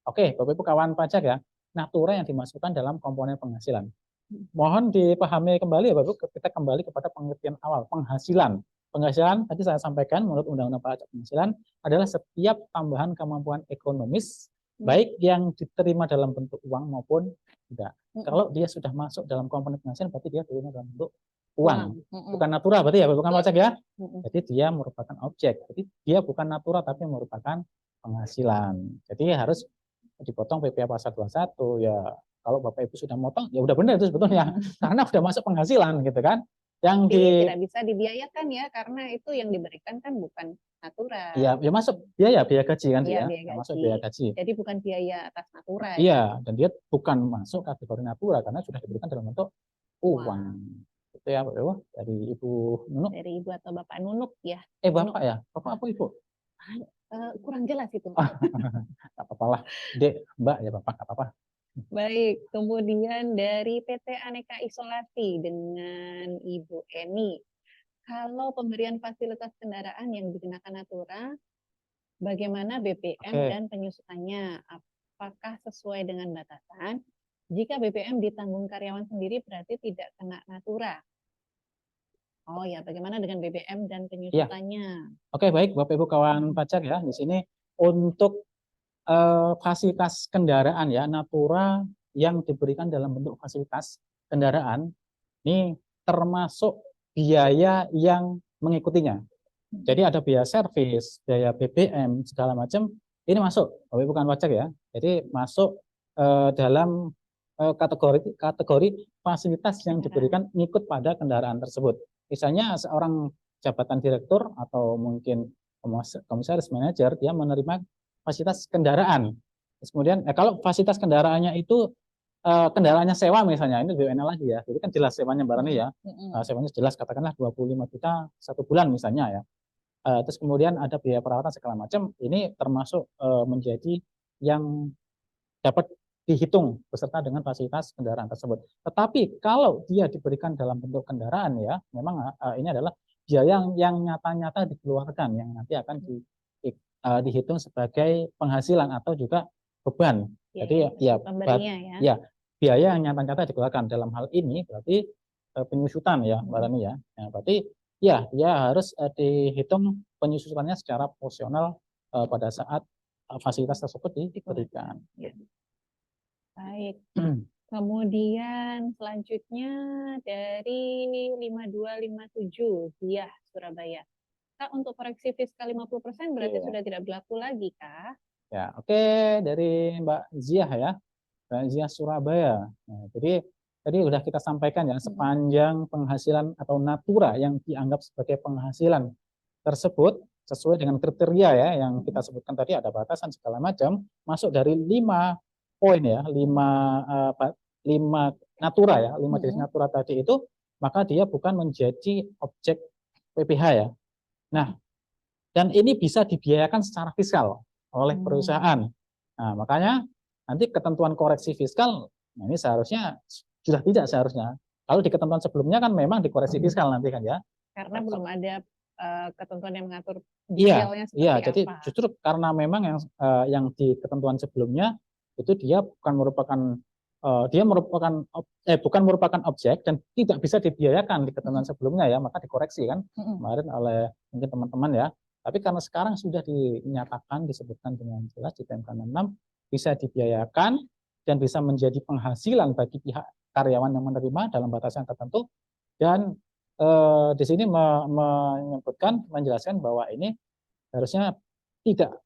F: Oke, Bapak Ibu kawan pajak ya. Natura yang dimasukkan dalam komponen penghasilan. Mohon dipahami kembali ya Bapak Ibu, kita kembali kepada pengertian awal, penghasilan. Penghasilan tadi saya sampaikan menurut Undang-Undang Pajak Penghasilan adalah setiap tambahan kemampuan ekonomis baik yang diterima dalam bentuk uang maupun tidak. Kalau dia sudah masuk dalam komponen penghasilan berarti dia diterima dalam bentuk uang. Bukan natura berarti ya, bukan pajak ya. Jadi dia merupakan objek. Jadi dia bukan natura tapi merupakan penghasilan. Jadi harus dipotong PPh pasal 21 ya. Kalau Bapak Ibu sudah motong ya udah benar itu sebetulnya. Karena udah masuk penghasilan gitu kan. Yang
E: tidak bisa dibiayakan ya karena itu yang diberikan kan bukan natura.
F: Iya, ya masuk biaya gaji kan
E: ya,
F: ya. Masuk biaya gaji.
E: Jadi bukan biaya atas natura.
F: Iya, dan dia bukan masuk kategori natura karena sudah diberikan dalam bentuk uang. Itu ya Bapak Ibu, dari Ibu Nunuk.
E: Dari Ibu atau Bapak Nunuk ya.
F: Bapak ya? Bapak apa Ibu?
E: Kurang jelas itu.
F: Gak apa-apa lah. Dek, Mbak ya Bapak, gak apa-apa.
E: Baik, kemudian dari PT Aneka Isolasi dengan Ibu Eni. Kalau pemberian fasilitas kendaraan yang dikenakan natura, bagaimana BPM dan penyusutannya? Apakah sesuai dengan batasan? Jika BPM ditanggung karyawan sendiri berarti tidak kena natura. Oh ya, bagaimana dengan BBM dan penyusutannya? Ya.
F: Oke, baik Bapak Ibu kawan pajak ya. Di sini untuk fasilitas kendaraan ya, natura yang diberikan dalam bentuk fasilitas kendaraan ini termasuk biaya yang mengikutinya. Jadi ada biaya servis, biaya BBM segala macam ini masuk Bapak Ibu kawan pajak ya. Jadi masuk dalam kategori fasilitas yang diberikan ngikut pada kendaraan tersebut. Misalnya seorang jabatan direktur atau mungkin komisaris manajer dia menerima fasilitas kendaraan. Terus kemudian kalau fasilitas kendaraannya itu kendaraannya sewa misalnya, ini BUMN lagi ya. Jadi kan jelas sewanya Mbak Rani ya. Sewanya jelas katakanlah 25 juta satu bulan misalnya ya. Terus kemudian ada biaya perawatan segala macam, ini termasuk menjadi yang dapat dihitung beserta dengan fasilitas kendaraan tersebut. Tetapi kalau dia diberikan dalam bentuk kendaraan ya, memang ini adalah biaya yang nyata-nyata dikeluarkan, yang nanti akan dihitung sebagai penghasilan atau juga beban. Jadi ya biaya yang nyata-nyata dikeluarkan dalam hal ini berarti penyusutan ya, Mbak Rani ya. Berarti ya dia harus dihitung penyusutannya secara proporsional pada saat fasilitas tersebut diberikan.
E: Ya. Baik. Kemudian selanjutnya dari 5257 Diah Surabaya. Kak, untuk koreksi fiskal 50% berarti sudah tidak berlaku lagi, Kak?
F: Ya, oke, dari Mbak Ziah ya. Mbak Ziah Surabaya. Nah, jadi tadi sudah kita sampaikan ya, sepanjang penghasilan atau natura yang dianggap sebagai penghasilan tersebut sesuai dengan kriteria ya yang kita sebutkan tadi, ada batasan segala macam, masuk dari 5 poin ya, 5 natura ya, 5 jenis natura tadi itu, maka dia bukan menjadi objek PPh ya. Nah, dan ini bisa dibiayakan secara fiskal oleh perusahaan. Nah, makanya nanti ketentuan koreksi fiskal, nah ini seharusnya sudah tidak seharusnya. Kalau di ketentuan sebelumnya kan memang dikoreksi fiskal nanti kan ya.
E: Karena belum ada ketentuan yang mengatur
F: detailnya seperti apa. Jadi justru karena memang yang di ketentuan sebelumnya itu dia bukan merupakan objek dan tidak bisa dibiayakan di ketentuan sebelumnya ya, maka dikoreksi kan kemarin oleh mungkin teman-teman ya. Tapi karena sekarang sudah dinyatakan, disebutkan dengan jelas di PMK 66 bisa dibiayakan dan bisa menjadi penghasilan bagi pihak karyawan yang menerima dalam batasan tertentu, dan di sini menjelaskan bahwa ini harusnya tidak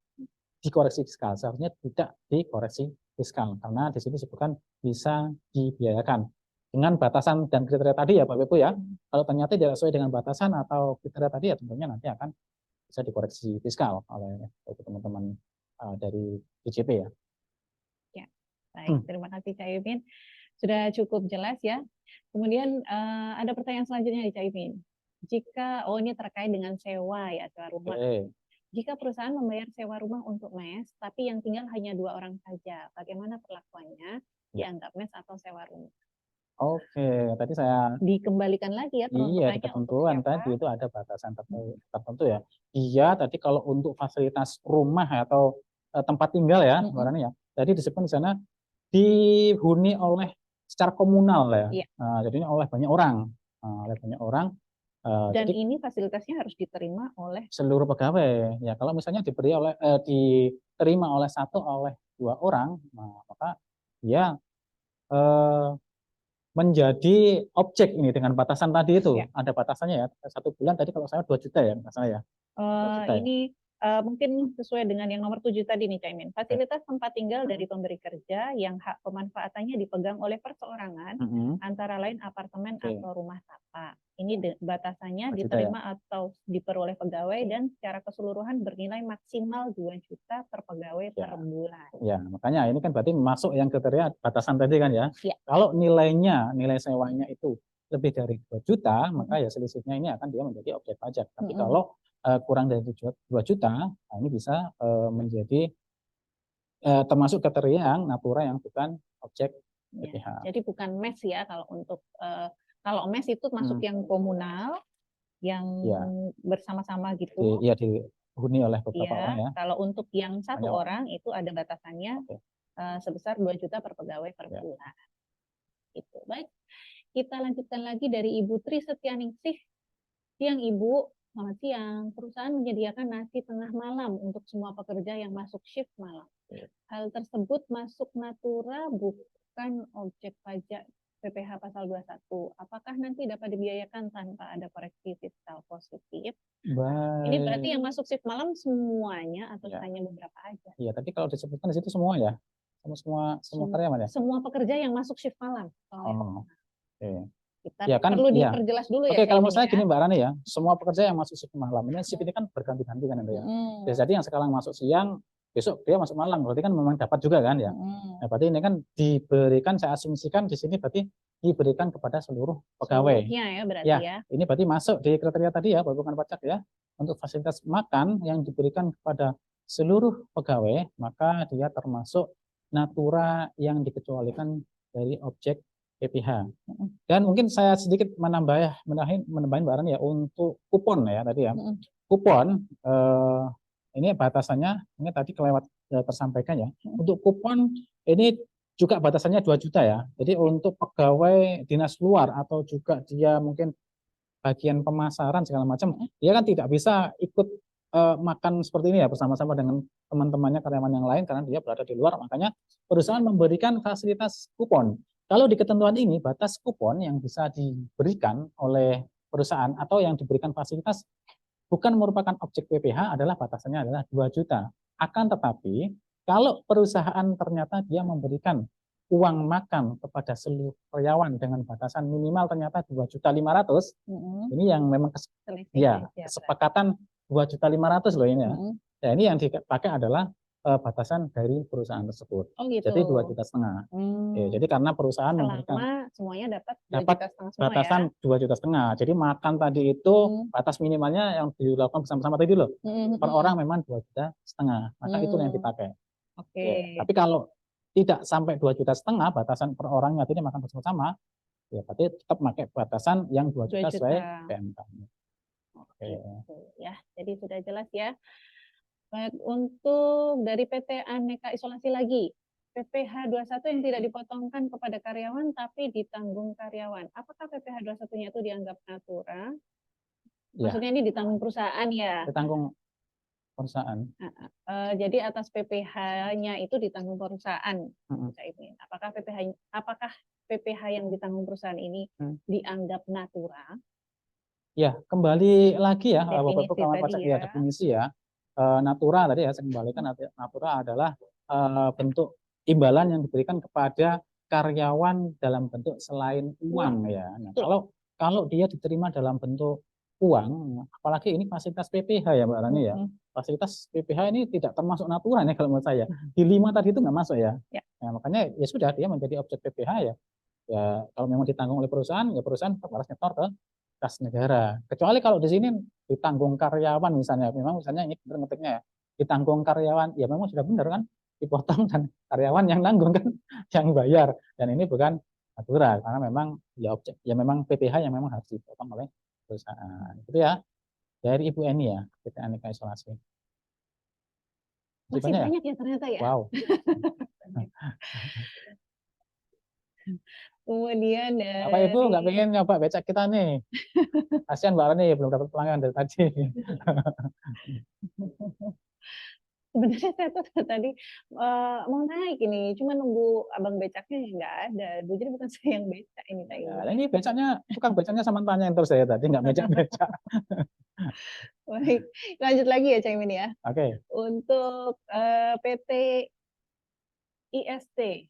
F: dikoreksi fiskal, seharusnya tidak dikoreksi fiskal, karena di sini disebutkan bisa dibiayakan dengan batasan dan kriteria tadi ya Bapak Ibu ya. Kalau ternyata tidak sesuai dengan batasan atau kriteria tadi ya tentunya nanti akan bisa dikoreksi fiskal oleh teman-teman dari DJP ya.
E: Ya, baik. Terima kasih Cak Imin. Sudah cukup jelas ya. Kemudian ada pertanyaan selanjutnya nih Cak Imin. Jika, ini terkait dengan sewa ya, sewa rumah.
F: Oke.
E: Jika perusahaan membayar sewa rumah untuk mes, tapi yang tinggal hanya 2 orang saja, bagaimana perlakuannya? Dianggap mes atau sewa rumah?
F: Oke, tadi saya
E: Dikembalikan lagi ya
F: iya di
E: peruntukannya untuk
F: ketentuan
E: siapa?
F: tadi itu ada batasan tertentu ya. Iya tadi kalau untuk fasilitas rumah atau tempat tinggal ya, barangnya ya. Tadi disebutkan di sana dihuni oleh secara komunal ya.
E: Iya.
F: Jadinya oleh banyak orang, oleh banyak orang.
E: Dan
F: Jadi
E: ini fasilitasnya harus diterima oleh
F: seluruh pegawai ya. Kalau misalnya diterima oleh 2 orang, maka dia menjadi objek ini dengan batasan tadi itu.
E: Ya.
F: Ada batasannya ya. 1 bulan tadi kalau saya 2 juta ya misalnya ya. 2 juta ya.
E: ini mungkin sesuai dengan yang nomor 7 tadi nih Cak Imin. Fasilitas tempat tinggal dari pemberi kerja yang hak pemanfaatannya dipegang oleh perseorangan, antara lain apartemen atau rumah tapak. Ini batasannya
F: 2 juta
E: diterima atau diperoleh pegawai dan secara keseluruhan bernilai maksimal 2 juta per pegawai per bulan.
F: Ya, makanya ini kan berarti masuk yang kriteria batasan tadi kan ya.
E: Ya.
F: Kalau nilai sewanya itu lebih dari 2 juta, maka ya selisihnya ini akan dia menjadi objek pajak. Tapi kalau kurang dari 2 juta, nah ini bisa menjadi termasuk kriteria yang natura yang bukan objek PPH.
E: Jadi bukan mes ya kalau untuk kalau mes itu masuk yang komunal, yang bersama-sama gitu.
F: Iya dihuni oleh beberapa orang ya.
E: Kalau untuk yang 1 orang itu ada batasannya sebesar 2 juta per pegawai per bulan. Itu baik. Kita lanjutkan lagi dari Ibu Tri Setianingsih. Siang Ibu. Selamat siang, perusahaan menyediakan nasi tengah malam untuk semua pekerja yang masuk shift malam. Hal tersebut masuk natura bukan objek pajak PPh pasal 21. Apakah nanti dapat dibiayakan tanpa ada koreksi fiskal positif?
F: Baik.
E: Ini berarti yang masuk shift malam semuanya atau hanya beberapa aja?
F: Iya, tadi kalau disebutkan di situ semua ya, semua karyawan ya.
E: Semua pekerja yang masuk shift malam.
F: Oke.
E: Kita perlu diperjelas dulu ya.
F: Oke, kalau menurut saya gini Mbak Rani ya, semua pekerja yang masuk shift malam ini shift ini kan berganti-ganti kan ya. Jadi yang sekarang masuk siang, besok dia masuk malam, berarti kan memang dapat juga kan ya. Nah, berarti ini kan diberikan, saya asumsikan di sini berarti diberikan kepada seluruh pegawai.
E: Ya, berarti ya.
F: Ini berarti masuk di kriteria tadi ya, bukan pajak ya. Untuk fasilitas makan yang diberikan kepada seluruh pegawai, maka dia termasuk natura yang dikecualikan dari objek PPh. Dan mungkin saya sedikit menambahin Mbak Rani ya untuk kupon ya tadi ya. Kupon ini batasannya ini tadi kelewat tersampaikan ya. Untuk kupon ini juga batasannya 2 juta ya. Jadi untuk pegawai dinas luar atau juga dia mungkin bagian pemasaran segala macam, dia kan tidak bisa ikut makan seperti ini ya bersama-sama dengan teman-temannya karyawan yang lain karena dia berada di luar. Makanya perusahaan memberikan fasilitas kupon. Kalau di ketentuan ini, batas kupon yang bisa diberikan oleh perusahaan atau yang diberikan fasilitas bukan merupakan objek PPh adalah batasannya adalah 2 juta. Akan tetapi, kalau perusahaan ternyata dia memberikan uang makan kepada seluruh karyawan dengan batasan minimal ternyata 2.500.000, ini yang memang kesepakatan 2.500.000 loh ini ya. Ya ini yang dipakai adalah batasan dari perusahaan tersebut.
E: Gitu.
F: Jadi 2,5 juta. Jadi karena perusahaan memberikan
E: semuanya dapat
F: batasan 2,5 juta. Jadi makan tadi itu batas minimalnya yang dilakukan bersama-sama tadi loh. Per orang memang 2,5 juta. Maka itu yang dipakai. Tapi kalau tidak sampai 2,5 juta batasan per orangnya tadi makan bersama-sama, ya berarti tetap pakai batasan yang 2 juta sesuai PMK.
E: Ya, jadi sudah jelas ya. Baik, untuk dari PT Aneka Isolasi lagi, PPh 21 yang tidak dipotongkan kepada karyawan tapi ditanggung karyawan. Apakah PPh 21-nya itu dianggap natura? Maksudnya ini ditanggung perusahaan ya?
F: Ditanggung perusahaan.
E: Jadi atas PPh-nya itu ditanggung perusahaan. Apakah PPh yang ditanggung perusahaan ini dianggap natura?
F: Ya, kembali lagi ya, Bapak-Ibu kawan pajak ya, definisi ya. Natura tadi ya saya kembalikan, natura adalah bentuk imbalan yang diberikan kepada karyawan dalam bentuk selain uang ya. Nah, kalau dia diterima dalam bentuk uang, apalagi ini fasilitas PPH ya Mbak Rani ya. Fasilitas PPH ini tidak termasuk natura ya kalau menurut saya. Di 5 tadi itu nggak masuk ya.
E: Ya.
F: Nah, makanya ya sudah dia menjadi objek PPH ya. Ya kalau memang ditanggung oleh perusahaan, ya perusahaan harus nyetor ke kas negara. Kecuali kalau di sini ditanggung karyawan misalnya, memang misalnya ini benar ngetiknya ya, ditanggung karyawan, ya memang sudah benar kan, dipotong dan karyawan yang nanggung kan, yang bayar. Dan ini bukan natura karena memang ya objek, ya memang PPH yang memang harus dipotong oleh perusahaan. Itu ya dari Ibu Eni ya, PT Aneka Isolasi.
E: Masih banyak ya ternyata ya.
F: Wow.
E: Kemudian
F: Bapak Ibu nggak pengen nyoba becak kita nih? Kasihan Mbak Rani belum dapat pelanggan dari tadi.
E: Sebenarnya saya tuh tadi mau naik ini, cuma nunggu abang becaknya nggak ada. Jadi bukan saya yang becak ini Kak Ibu.
F: Ya, ini becaknya, tukang becaknya sama tanya terus saya tadi, nggak becak-becak.
E: Baik, lanjut lagi ya Cak Imin ya.
F: Oke.
E: Untuk PT IST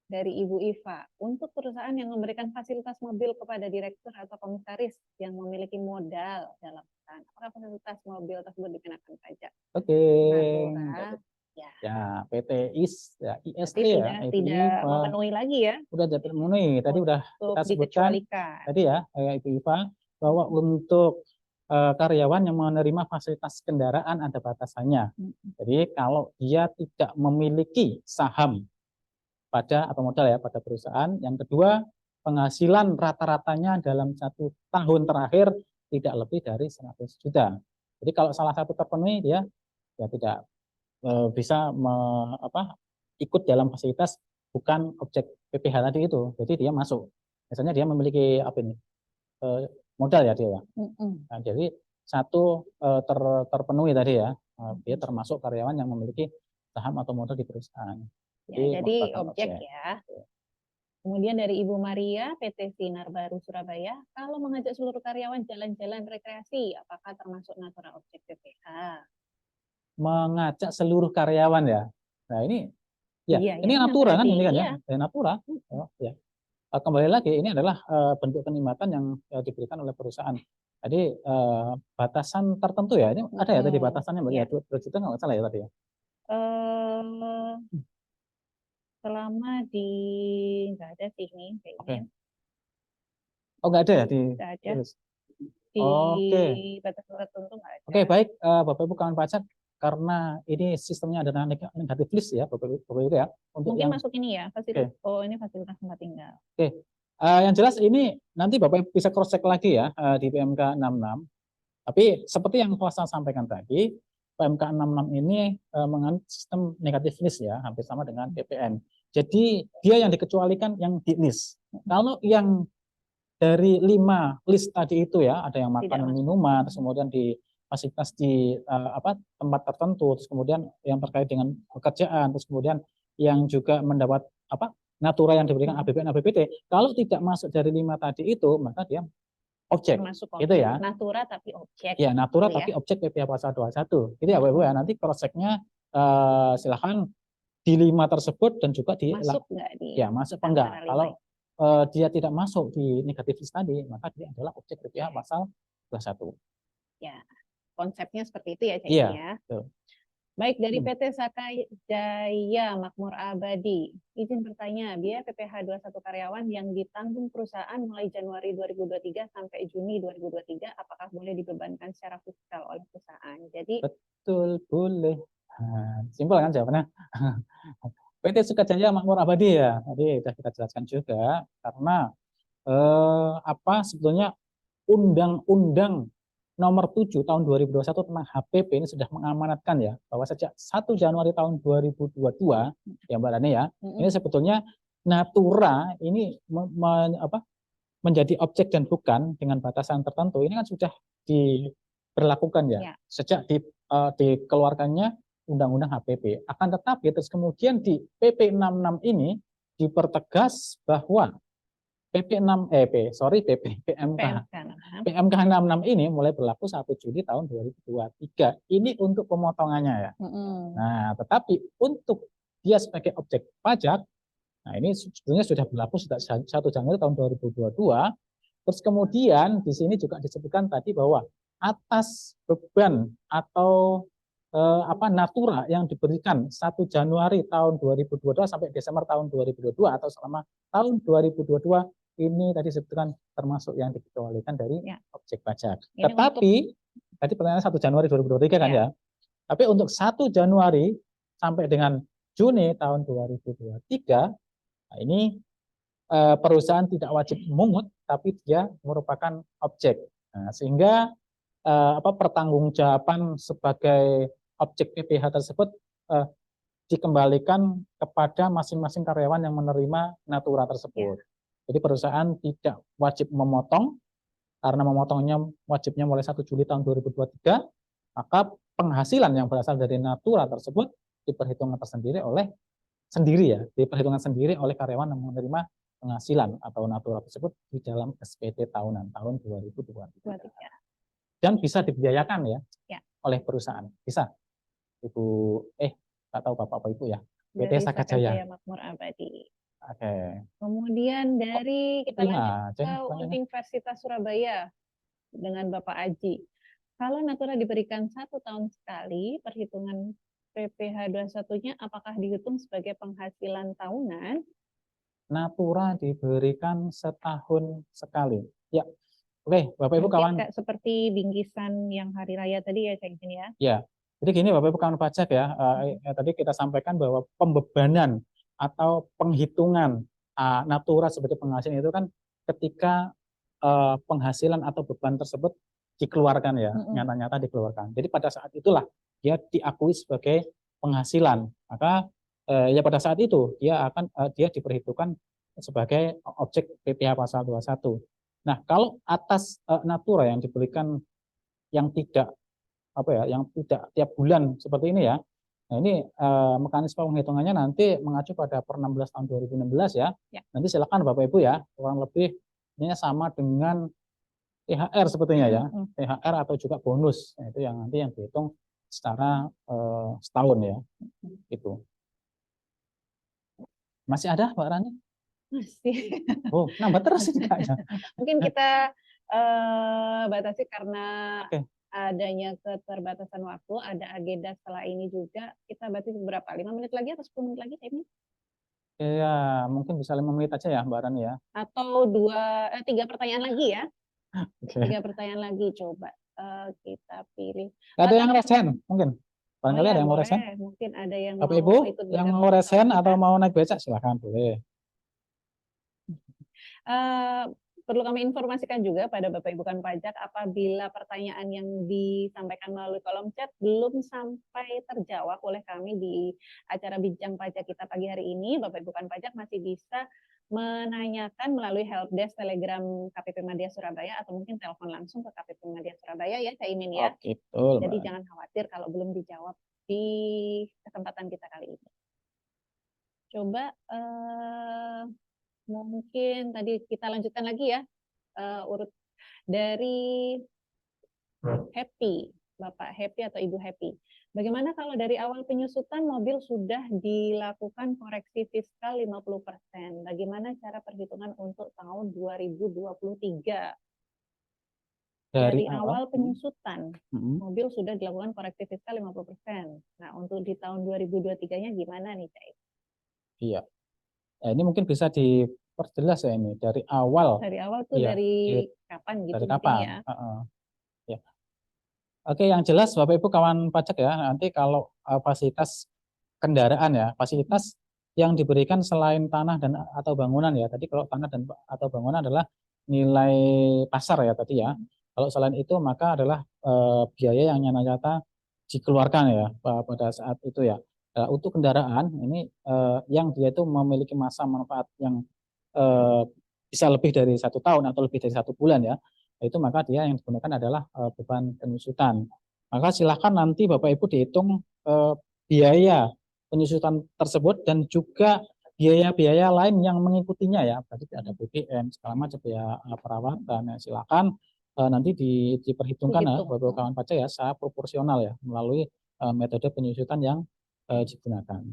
E: dari Ibu Iva, untuk perusahaan yang memberikan fasilitas mobil kepada direktur atau komisaris yang memiliki modal dalam perusahaan, apakah fasilitas mobil tersebut dikenakan pajak?
F: Oke.
E: Natura,
F: Ya, PT IST
E: Tapi
F: ya,
E: tidak memenuhi lagi ya.
F: Udah memenuhi. Tadi udah kita sebutkan
E: dikecualikan.
F: tadi ya, Ibu Iva, bahwa untuk karyawan yang menerima fasilitas kendaraan ada batasannya. Jadi kalau dia tidak memiliki saham pada atau modal ya pada perusahaan, yang kedua penghasilan rata-ratanya dalam 1 tahun terakhir tidak lebih dari 100 juta. Jadi kalau salah satu terpenuhi dia ya tidak bisa ikut dalam fasilitas bukan objek PPH tadi itu. Jadi dia masuk. Misalnya dia memiliki apa ini modal ya dia ya. Nah, jadi satu terpenuhi tadi ya. Dia termasuk karyawan yang memiliki saham atau modal di perusahaan.
E: Jadi objek ya. Kemudian dari Ibu Maria, PT Sinar Baru Surabaya, kalau mengajak seluruh karyawan jalan-jalan rekreasi, apakah termasuk natura objek PPH?
F: Mengajak seluruh karyawan ya. Nah ini ya, ini natura kan ini kan ya, natura. Ya. Kembali lagi ini adalah bentuk kenikmatan yang diberikan oleh perusahaan. Jadi batasan tertentu ya, ini ada ya tadi batasannya Mbak ya, 2 juta nggak salah ya tadi ya.
E: Selama di nggak ada sih ini kayaknya.
F: Oh nggak ada ya di.
E: Nggak ada. Di batas tertentu nggak ada.
F: Oke, baik Bapak Ibu kawan pajak, karena ini sistemnya adalah negatif list ya Bapak Ibu ya. Untuk
E: mungkin
F: yang
E: masuk ini ya fasilitas. Oh ini fasilitas tempat tinggal.
F: Oke. Yang jelas ini nanti Bapak Ibu bisa cross check lagi ya di PMK 66. Tapi seperti yang saya sampaikan tadi, PMK 66 ini menganut sistem negatif list ya, hampir sama dengan PPN. Jadi dia yang dikecualikan yang di list. Kalau yang dari 5 list tadi itu ya, ada yang makanan minuman, terus kemudian di fasilitas di tempat tertentu, terus kemudian yang terkait dengan pekerjaan, terus kemudian yang juga mendapat natura yang diberikan APBN APBD. Kalau tidak masuk dari 5 tadi itu, maka dia objek. Itu ya.
E: Natura tapi objek.
F: Ya, natura tapi objek PPh pasal 21. Itu ya Bapak Ibu ya. Nanti cross check-nya silakan di 5 tersebut dan juga di
E: masuk nggak di
F: ya masuk apa enggak. Kalau dia tidak masuk di negatif list tadi, maka dia adalah objek PPh pasal 21.
E: Ya, konsepnya seperti itu ya Cak
F: ya.
E: Betul. Baik, dari PT Sakajaya Makmur Abadi, izin bertanya, biaya PPh 21 karyawan yang ditanggung perusahaan mulai Januari 2023 sampai Juni 2023, apakah boleh dibebankan secara fiskal oleh perusahaan? Jadi
F: betul, boleh. Simpel kan jawabannya. PT Sakajaya Makmur Abadi ya, tadi sudah kita jelaskan juga, karena sebetulnya Undang-Undang Nomor 7 tahun 2021 tentang HPP ini sudah mengamanatkan ya bahwa sejak 1 Januari tahun 2022 ya Mbak Rani ya, ini sebetulnya natura ini menjadi objek dan bukan dengan batasan tertentu. Ini kan sudah diberlakukan ya sejak dikeluarkannya Undang-Undang HPP. Akan tetapi terus kemudian di PP 66 ini dipertegas bahwa PMK 66 ini mulai berlaku 1 Juli tahun 2023. Ini untuk pemotongannya ya. Nah, tetapi untuk dia sebagai objek pajak. Nah, ini sebetulnya sudah berlaku sejak 1 Januari tahun 2022. Terus kemudian di sini juga disebutkan tadi bahwa atas beban atau natura yang diberikan 1 Januari tahun 2022 sampai Desember tahun 2022 atau selama tahun 2022 ini tadi disebutkan termasuk yang dikecualikan dari objek pajak.
E: Ini
F: Tetapi tadi pertanyaan 1 Januari 2023 kan ya. Tapi untuk 1 Januari sampai dengan Juni tahun 2023, nah ini perusahaan tidak wajib memungut, tapi dia merupakan objek. Nah, sehingga pertanggungjawaban sebagai objek PPh tersebut dikembalikan kepada masing-masing karyawan yang menerima natura tersebut. Jadi perusahaan tidak wajib memotong, karena memotongnya wajibnya mulai 1 Juli tahun 2023, maka penghasilan yang berasal dari natura tersebut diperhitungkan sendiri oleh karyawan yang menerima penghasilan atau natura tersebut di dalam SPT tahunan tahun 2023. Dan bisa dibiayakan oleh perusahaan. Bisa. Ibu, nggak tahu Bapak Ibu ya. PT Sakajaya
E: Makmur Abadi.
F: Oke.
E: Kemudian dari kita lanjut ke
F: pertanyaannya.
E: Universitas Surabaya dengan Bapak Aji. Kalau natura diberikan 1 tahun sekali, perhitungan PPh 21-nya apakah dihitung sebagai penghasilan tahunan?
F: Natura diberikan setahun sekali. Ya, oke, Bapak Ibu kawan.
E: Seperti bingkisan yang hari raya tadi ya, Cak Izin ya.
F: Ya, jadi gini Bapak Ibu kawan pajak ya. Tadi kita sampaikan bahwa pembebanan atau penghitungan natura sebagai penghasilan itu kan ketika penghasilan atau beban tersebut dikeluarkan ya, nyata-nyata dikeluarkan. Jadi pada saat itulah dia diakui sebagai penghasilan. Maka ya pada saat itu dia diperhitungkan sebagai objek PPh pasal 21. Nah, kalau atas natura yang diberikan yang tidak tiap bulan seperti ini ya. Nah, ini mekanisme penghitungannya nanti mengacu pada Per 16 tahun 2016 ya. Nanti silakan Bapak Ibu ya, kurang lebih ini sama dengan THR sebetulnya ya, THR atau juga bonus. Nah, itu yang nanti yang dihitung secara setahun ya. Itu. Masih ada Mbak Rani?
E: Masih.
F: Oh, nambah terus ini kayaknya.
E: Mungkin kita batasi karena adanya keterbatasan waktu, ada agenda setelah ini juga. Kita batasi berapa? 5 menit lagi atau 10 menit lagi ini?
F: Ya, mungkin bisa 5 menit aja ya Mbak Rani ya.
E: Atau 3 pertanyaan lagi ya. 3
F: Okay.
E: pertanyaan lagi coba kita pilih.
F: Ada yang resen mungkin? Barangkali ada yang mau resen?
E: Mungkin ada yang
F: Bapak
E: mau
F: Ibu
E: ikut
F: yang mau resen atau mau naik becak silahkan boleh.
E: Perlu kami informasikan juga pada Bapak Ibu kan pajak, apabila pertanyaan yang disampaikan melalui kolom chat belum sampai terjawab oleh kami di acara bincang pajak kita pagi hari ini, Bapak Ibu kan pajak masih bisa menanyakan melalui helpdesk Telegram KPP Madya Surabaya atau mungkin telepon langsung ke KPP Madya Surabaya ya, Cak Imin ya.
F: Betul.
E: Jadi jangan khawatir kalau belum dijawab di kesempatan kita kali ini. Coba mungkin tadi kita lanjutkan lagi ya, urut dari Happy, Bapak Happy atau Ibu Happy. Bagaimana kalau dari awal penyusutan mobil sudah dilakukan koreksi fiskal 50%? Bagaimana cara perhitungan untuk tahun 2023? Dari awal penyusutan, mobil sudah dilakukan koreksi fiskal 50%. Nah, untuk di tahun 2023-nya gimana nih, Cak?
F: Iya. Nah, ini mungkin bisa diperjelas ya ini dari awal.
E: Dari awal tuh dari kapan gitu?
F: Dari kapan?
E: Ya.
F: Ya. Oke, yang jelas Bapak Ibu kawan pajak ya, nanti kalau fasilitas kendaraan ya, fasilitas yang diberikan selain tanah dan atau bangunan ya. Tadi kalau tanah dan atau bangunan adalah nilai pasar ya tadi ya. Kalau selain itu maka adalah biaya yang nyata-nyata dikeluarkan ya pada saat itu ya. Untuk kendaraan ini yang dia itu memiliki masa manfaat yang bisa lebih dari 1 tahun atau lebih dari 1 bulan ya, itu maka dia yang digunakan adalah beban penyusutan. Maka silakan nanti Bapak Ibu dihitung biaya penyusutan tersebut dan juga biaya-biaya lain yang mengikutinya ya. Berarti ada BBM segala macam biaya perawatan ya, silakan nanti diperhitungkan ya Bapak Ibu kawan pajak ya secara proporsional ya melalui metode penyusutan yang digunakan.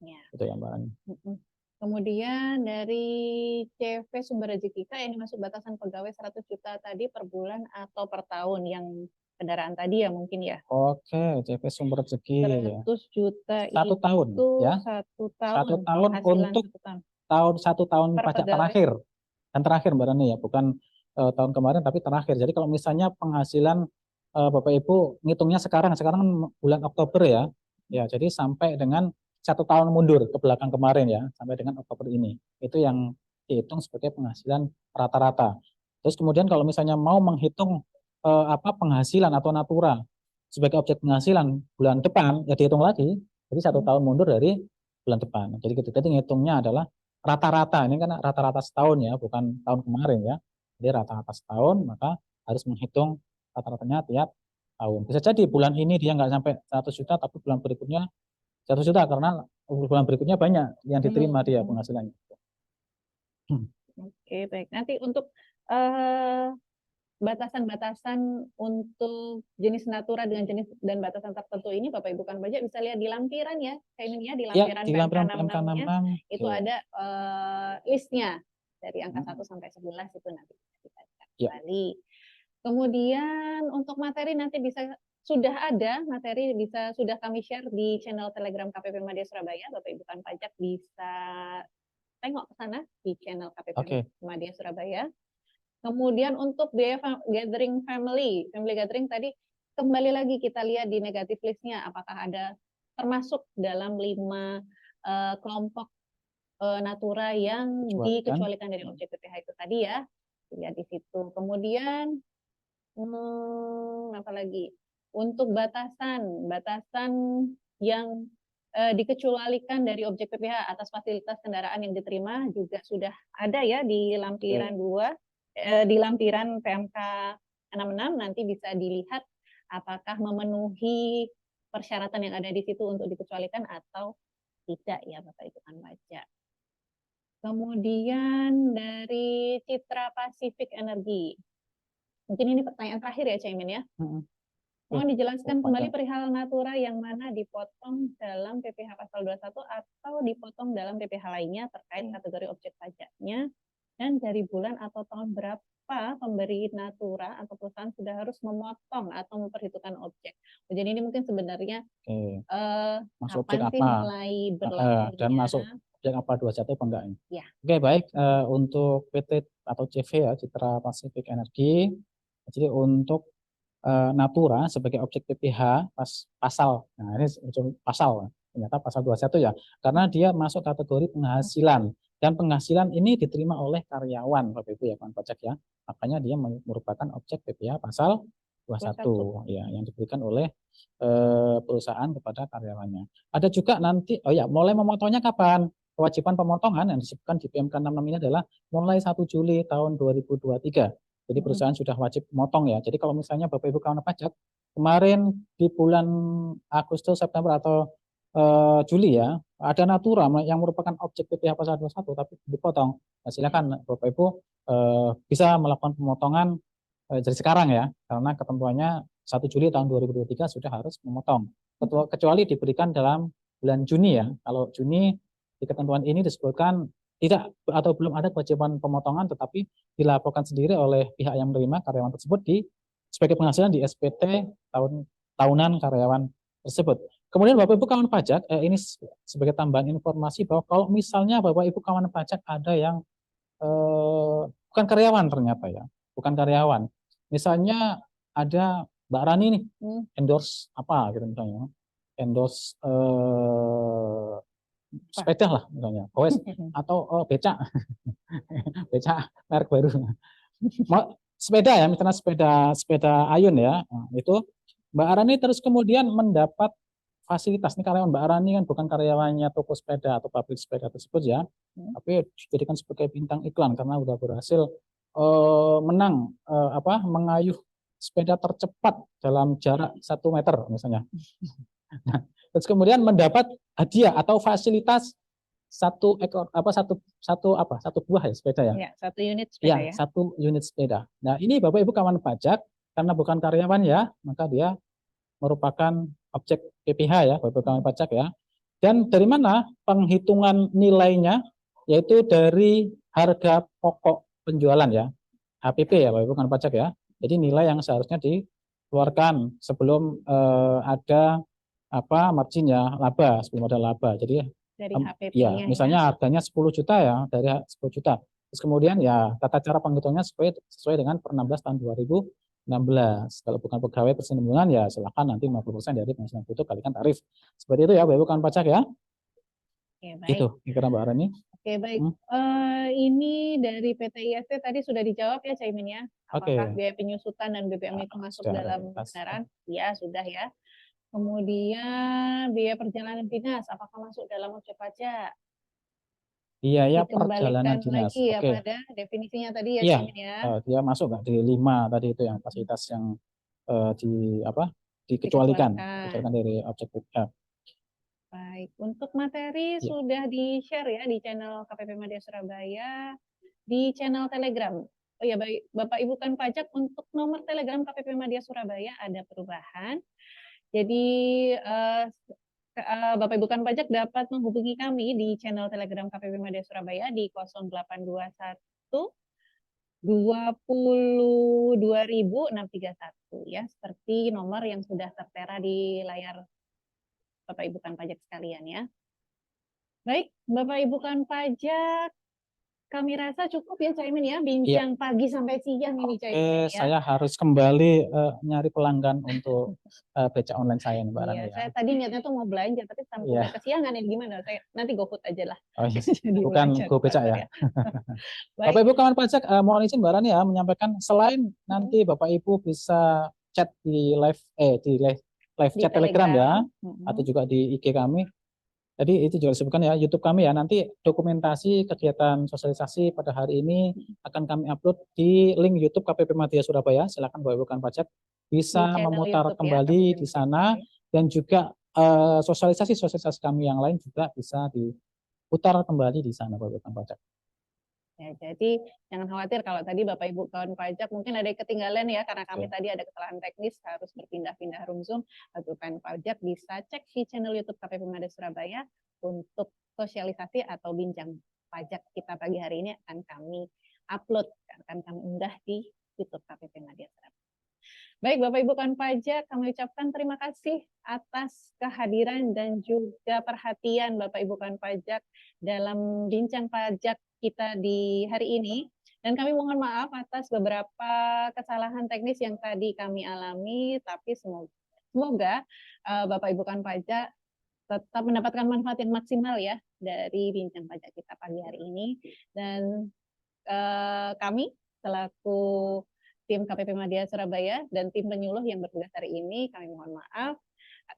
E: Ya.
F: Itu ya Mbak Rani.
E: Kemudian dari CV Sumber Rezeki Kita yang dimaksud batasan pegawai 100 juta tadi per bulan atau per tahun yang kendaraan tadi ya mungkin ya.
F: Oke, CV Sumber Rezeki ya.
E: 100 juta
F: 1 tahun
E: itu
F: ya.
E: 1 tahun
F: 1 tahun
E: penghasilan
F: untuk
E: 1 tahun.
F: 1 tahun
E: Per
F: pajak
E: pegawai.
F: terakhir. Dan terakhir Mbak Rani ya, bukan tahun kemarin tapi terakhir. Jadi kalau misalnya penghasilan Bapak Ibu ngitungnya sekarang kan bulan Oktober ya. Ya, jadi sampai dengan 1 tahun mundur ke belakang kemarin ya, sampai dengan Oktober ini. Itu yang dihitung sebagai penghasilan rata-rata. Terus kemudian kalau misalnya mau menghitung penghasilan atau natura sebagai objek penghasilan bulan depan, ya dihitung lagi. Jadi 1 tahun mundur dari bulan depan. Jadi kita ngitungnya adalah rata-rata. Ini kan rata-rata setahun ya, bukan tahun kemarin ya. Jadi rata-rata setahun, maka harus menghitung rata-ratanya tiap tahun. Bisa jadi bulan ini dia nggak sampai 100 juta, tapi bulan berikutnya 100 juta karena bulan berikutnya banyak yang diterima dia penghasilannya.
E: Oke, baik. Nanti untuk batasan-batasan untuk jenis natura dengan jenis dan batasan tertentu ini Bapak Ibu kan pajak bisa lihat di lampiran ya, kayak ini ya, di lampiran
F: di lampiran
E: PMK 66-nya itu
F: oke.
E: ada listnya dari angka 1 sampai 11 itu nanti bisa dibaca kembali. Kemudian untuk materi nanti sudah ada materi sudah kami share di channel Telegram KPP Madya Surabaya. Bapak Ibu kan pajak bisa tengok ke sana di channel KPP Madya Surabaya. Kemudian untuk biaya gathering family gathering tadi kembali lagi kita lihat di negatif listnya apakah ada termasuk dalam 5 kelompok natura yang dikecualikan dari objek PPh itu tadi ya, lihat di situ. Kemudian apa lagi untuk batasan yang dikecualikan dari objek PPh atas fasilitas kendaraan yang diterima juga sudah ada ya di lampiran 2. Di lampiran PMK 66 nanti bisa dilihat apakah memenuhi persyaratan yang ada di situ untuk dikecualikan atau tidak ya Bapak Ibu kan pajak. Kemudian dari Citra Pasifik Energi. Mungkin ini pertanyaan terakhir ya Caimin ya. Mohon dijelaskan kembali perihal natura yang mana dipotong dalam PPh pasal 21 atau dipotong dalam PPh lainnya terkait kategori objek pajaknya. Dan dari bulan atau tahun berapa pemberi natura atau perusahaan sudah harus memotong atau memperhitungkan objek. Jadi ini mungkin sebenarnya
F: masuk
E: kapan
F: objek
E: sih
F: apa
E: mulai berlakunya
F: dan masuk objek apa 21 apa enggak ini.
E: Ya.
F: Oke, baik. Untuk PT atau CV ya, Citra Pasifik Energi. Jadi untuk natura sebagai objek PPh pasal. Nah, ini pasal. Ternyata pasal 21 ya. Karena dia masuk kategori penghasilan. Dan penghasilan ini diterima oleh karyawan, Bapak Ibu ya, kawan pajak ya. Makanya dia merupakan objek PPh pasal 21 ya, yang diberikan oleh perusahaan kepada karyawannya. Ada juga nanti, mulai memotongnya kapan? Kewajiban pemotongan yang disebutkan di PMK 66 ini adalah mulai 1 Juli tahun 2023. Jadi perusahaan sudah wajib memotong ya. Jadi kalau misalnya Bapak Ibu kawan pajak kemarin di bulan Agustus, September atau Juli ya, ada natura yang merupakan objek PPh pasal 21 tapi dipotong. Nah, silakan Bapak Ibu bisa melakukan pemotongan dari sekarang ya, karena ketentuannya 1 Juli tahun 2023 sudah harus memotong. Kecuali diberikan dalam bulan Juni ya. Kalau Juni di ketentuan ini disebutkan tidak atau belum ada kewajiban pemotongan tetapi dilaporkan sendiri oleh pihak yang menerima karyawan tersebut sebagai penghasilan di SPT tahunan karyawan tersebut. Kemudian Bapak Ibu kawan pajak, ini sebagai tambahan informasi bahwa kalau misalnya Bapak Ibu kawan pajak ada yang bukan karyawan ternyata ya, bukan karyawan. Misalnya ada Mbak Rani nih, endorse apa gitu misalnya, endorse sepeda lah misalnya, goes atau becak, becak merek baru. Sepeda ya, misalnya sepeda Ayun ya, itu Mbak Rani terus kemudian mendapat fasilitas. Ini karyawan Mbak Rani kan bukan karyawannya toko sepeda atau pabrik sepeda tersebut ya, tapi dijadikan sebagai bintang iklan karena udah berhasil menang mengayuh sepeda tercepat dalam jarak 1 meter misalnya. Nah, terus kemudian mendapat hadiah atau fasilitas satu buah ya sepeda ya.
E: Ya, 1 unit sepeda ya.
F: 1 unit sepeda. Nah, ini Bapak Ibu kawan pajak karena bukan karyawan ya, maka dia merupakan objek PPh ya, Bapak Ibu kawan pajak ya. Dan dari mana penghitungan nilainya? Yaitu dari harga pokok penjualan ya, HPP ya Bapak Ibu, bukan pajak ya. Jadi nilai yang seharusnya dikeluarkan sebelum ada margin ya, laba, sebelum ada laba. Jadi
E: Dari
F: ya,
E: HPP-nya
F: misalnya harganya 10 juta ya, dari 10 juta. Terus kemudian ya tata cara penghitungannya sesuai dengan per 16 tahun 2016. Kalau bukan pegawai persinambungan ya silakan nanti 50% dari penghasilan bruto kalikan tarif. Seperti itu ya Bapak Ibu kawan pajak ya.
E: Oke, baik.
F: Itu kira Mbak Rani.
E: Oke, baik. Ini dari PT IST tadi sudah dijawab ya Caimin ya. Apakah biaya penyusutan dan BBM itu masuk dalam besaran? Ya, sudah ya. Kemudian biaya perjalanan dinas, apakah masuk dalam objek pajak?
F: Iya ya, perjalanan dinas.
E: Lagi ya pada definisinya tadi ya
F: Iya,
E: Caimin ya.
F: dia masuk nggak di 5 tadi itu yang fasilitas yang dikecualikan dari objek pajak.
E: Baik, untuk materi sudah di-share ya di channel KPP Madya Surabaya, di channel Telegram. Oh ya, baik Bapak Ibu kan pajak, untuk nomor Telegram KPP Madya Surabaya ada perubahan. Jadi Bapak Ibu kan pajak dapat menghubungi kami di channel Telegram KPP Madya Surabaya di 0821 22.631 ya, seperti nomor yang sudah tertera di layar Bapak Ibu kan pajak sekalian ya. Baik, Bapak Ibu kan pajak, kami rasa cukup ya Caimin ya, bincang pagi sampai siang ini Caimin ya.
F: Saya harus kembali nyari pelanggan untuk beca online saya nih Mbak Rani ya.
E: Saya tadi niatnya tuh mau belanja, tapi sampai udah kesiangan ini gimana? Saya nanti GoFood aja lah.
F: Oh iya, bukan GoBeca ya. Bapak Ibu kawan pajak, mohon izin Mbak Rani ya menyampaikan, selain nanti Bapak Ibu bisa chat di live chat Telegram ya, atau juga di IG kami. Jadi itu juga disebutkan ya, YouTube kami ya, nanti dokumentasi kegiatan sosialisasi pada hari ini akan kami upload di link YouTube KPP Madya Surabaya. Silakan Bapak Ibu kawan pajak bisa memutar kembali di sana, dan juga sosialisasi kami yang lain juga bisa diputar kembali di sana Bapak Ibu kawan pajak.
E: Ya, jadi jangan khawatir kalau tadi Bapak Ibu kawan pajak mungkin ada yang ketinggalan ya, karena kami tadi ada kesalahan teknis harus berpindah-pindah room Zoom. Bapak Ibu kawan pajak bisa cek di channel YouTube KPP Madya Surabaya untuk sosialisasi atau bincang pajak kita pagi hari ini akan kami upload, akan kami unggah di YouTube KPP Madya Surabaya. Baik Bapak Ibu kawan pajak, kami ucapkan terima kasih atas kehadiran dan juga perhatian Bapak Ibu kawan pajak dalam bincang pajak kita di hari ini, dan kami mohon maaf atas beberapa kesalahan teknis yang tadi kami alami, tapi semoga Bapak Ibu kawan pajak tetap mendapatkan manfaat yang maksimal ya dari bincang pajak kita pagi hari ini. Dan kami selaku tim KPP Madya Surabaya dan tim penyuluh yang bertugas hari ini, kami mohon maaf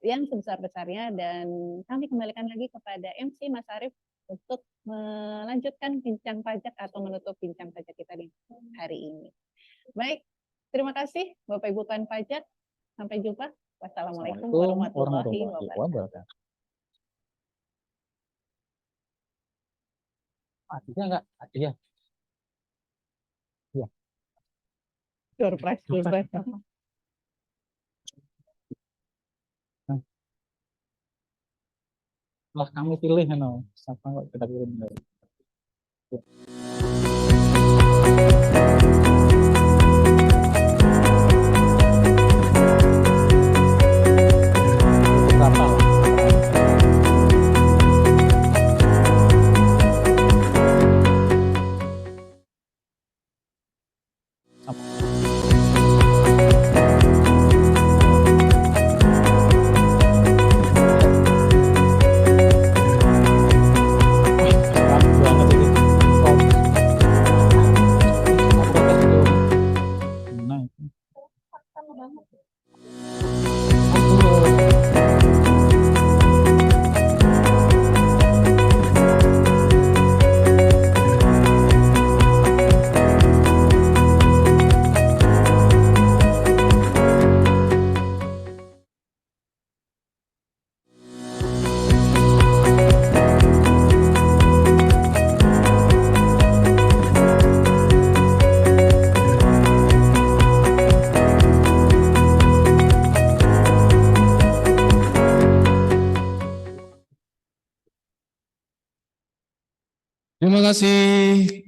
E: yang sebesar-besarnya, dan kami kembalikan lagi kepada MC Mas Arief untuk melanjutkan bincang pajak atau menutup bincang pajak kita di hari ini. Baik, terima kasih Bapak Ibu kawan pajak. Sampai jumpa. Wassalamualaikum warahmatullahi wabarakatuh.
F: Ada nggak? Ada ya. Iya.
E: Surprise.
F: Lah kami pilih siapa kok kita pilih.
C: Terima kasih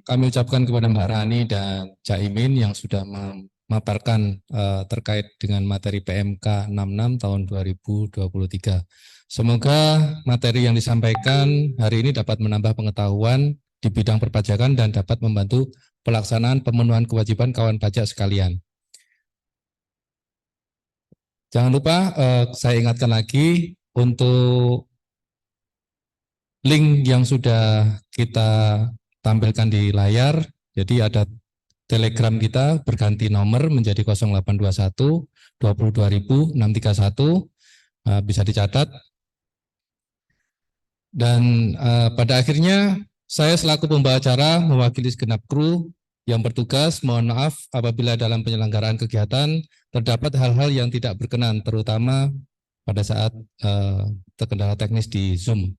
C: kami ucapkan kepada Mbak Rani dan Cak Imin yang sudah memaparkan terkait dengan materi PMK 66 tahun 2023. Semoga materi yang disampaikan hari ini dapat menambah pengetahuan di bidang perpajakan dan dapat membantu pelaksanaan pemenuhan kewajiban kawan pajak sekalian. Jangan lupa saya ingatkan lagi untuk link yang sudah kita tampilkan di layar. Jadi ada Telegram kita berganti nomor menjadi 0821 22.631, bisa dicatat. Dan pada akhirnya saya selaku pembawa acara mewakili segenap kru yang bertugas, mohon maaf apabila dalam penyelenggaraan kegiatan terdapat hal-hal yang tidak berkenan, terutama pada saat terkendala teknis di Zoom.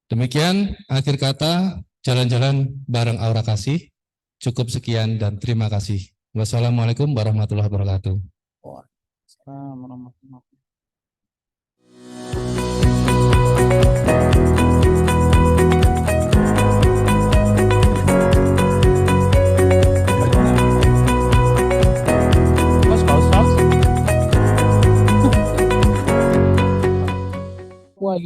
C: Demikian akhir kata, jalan-jalan bareng Aura Kasih. Cukup sekian dan terima kasih. Wassalamualaikum warahmatullahi wabarakatuh.
F: Assalamualaikum warahmatullahi wabarakatuh. Wah,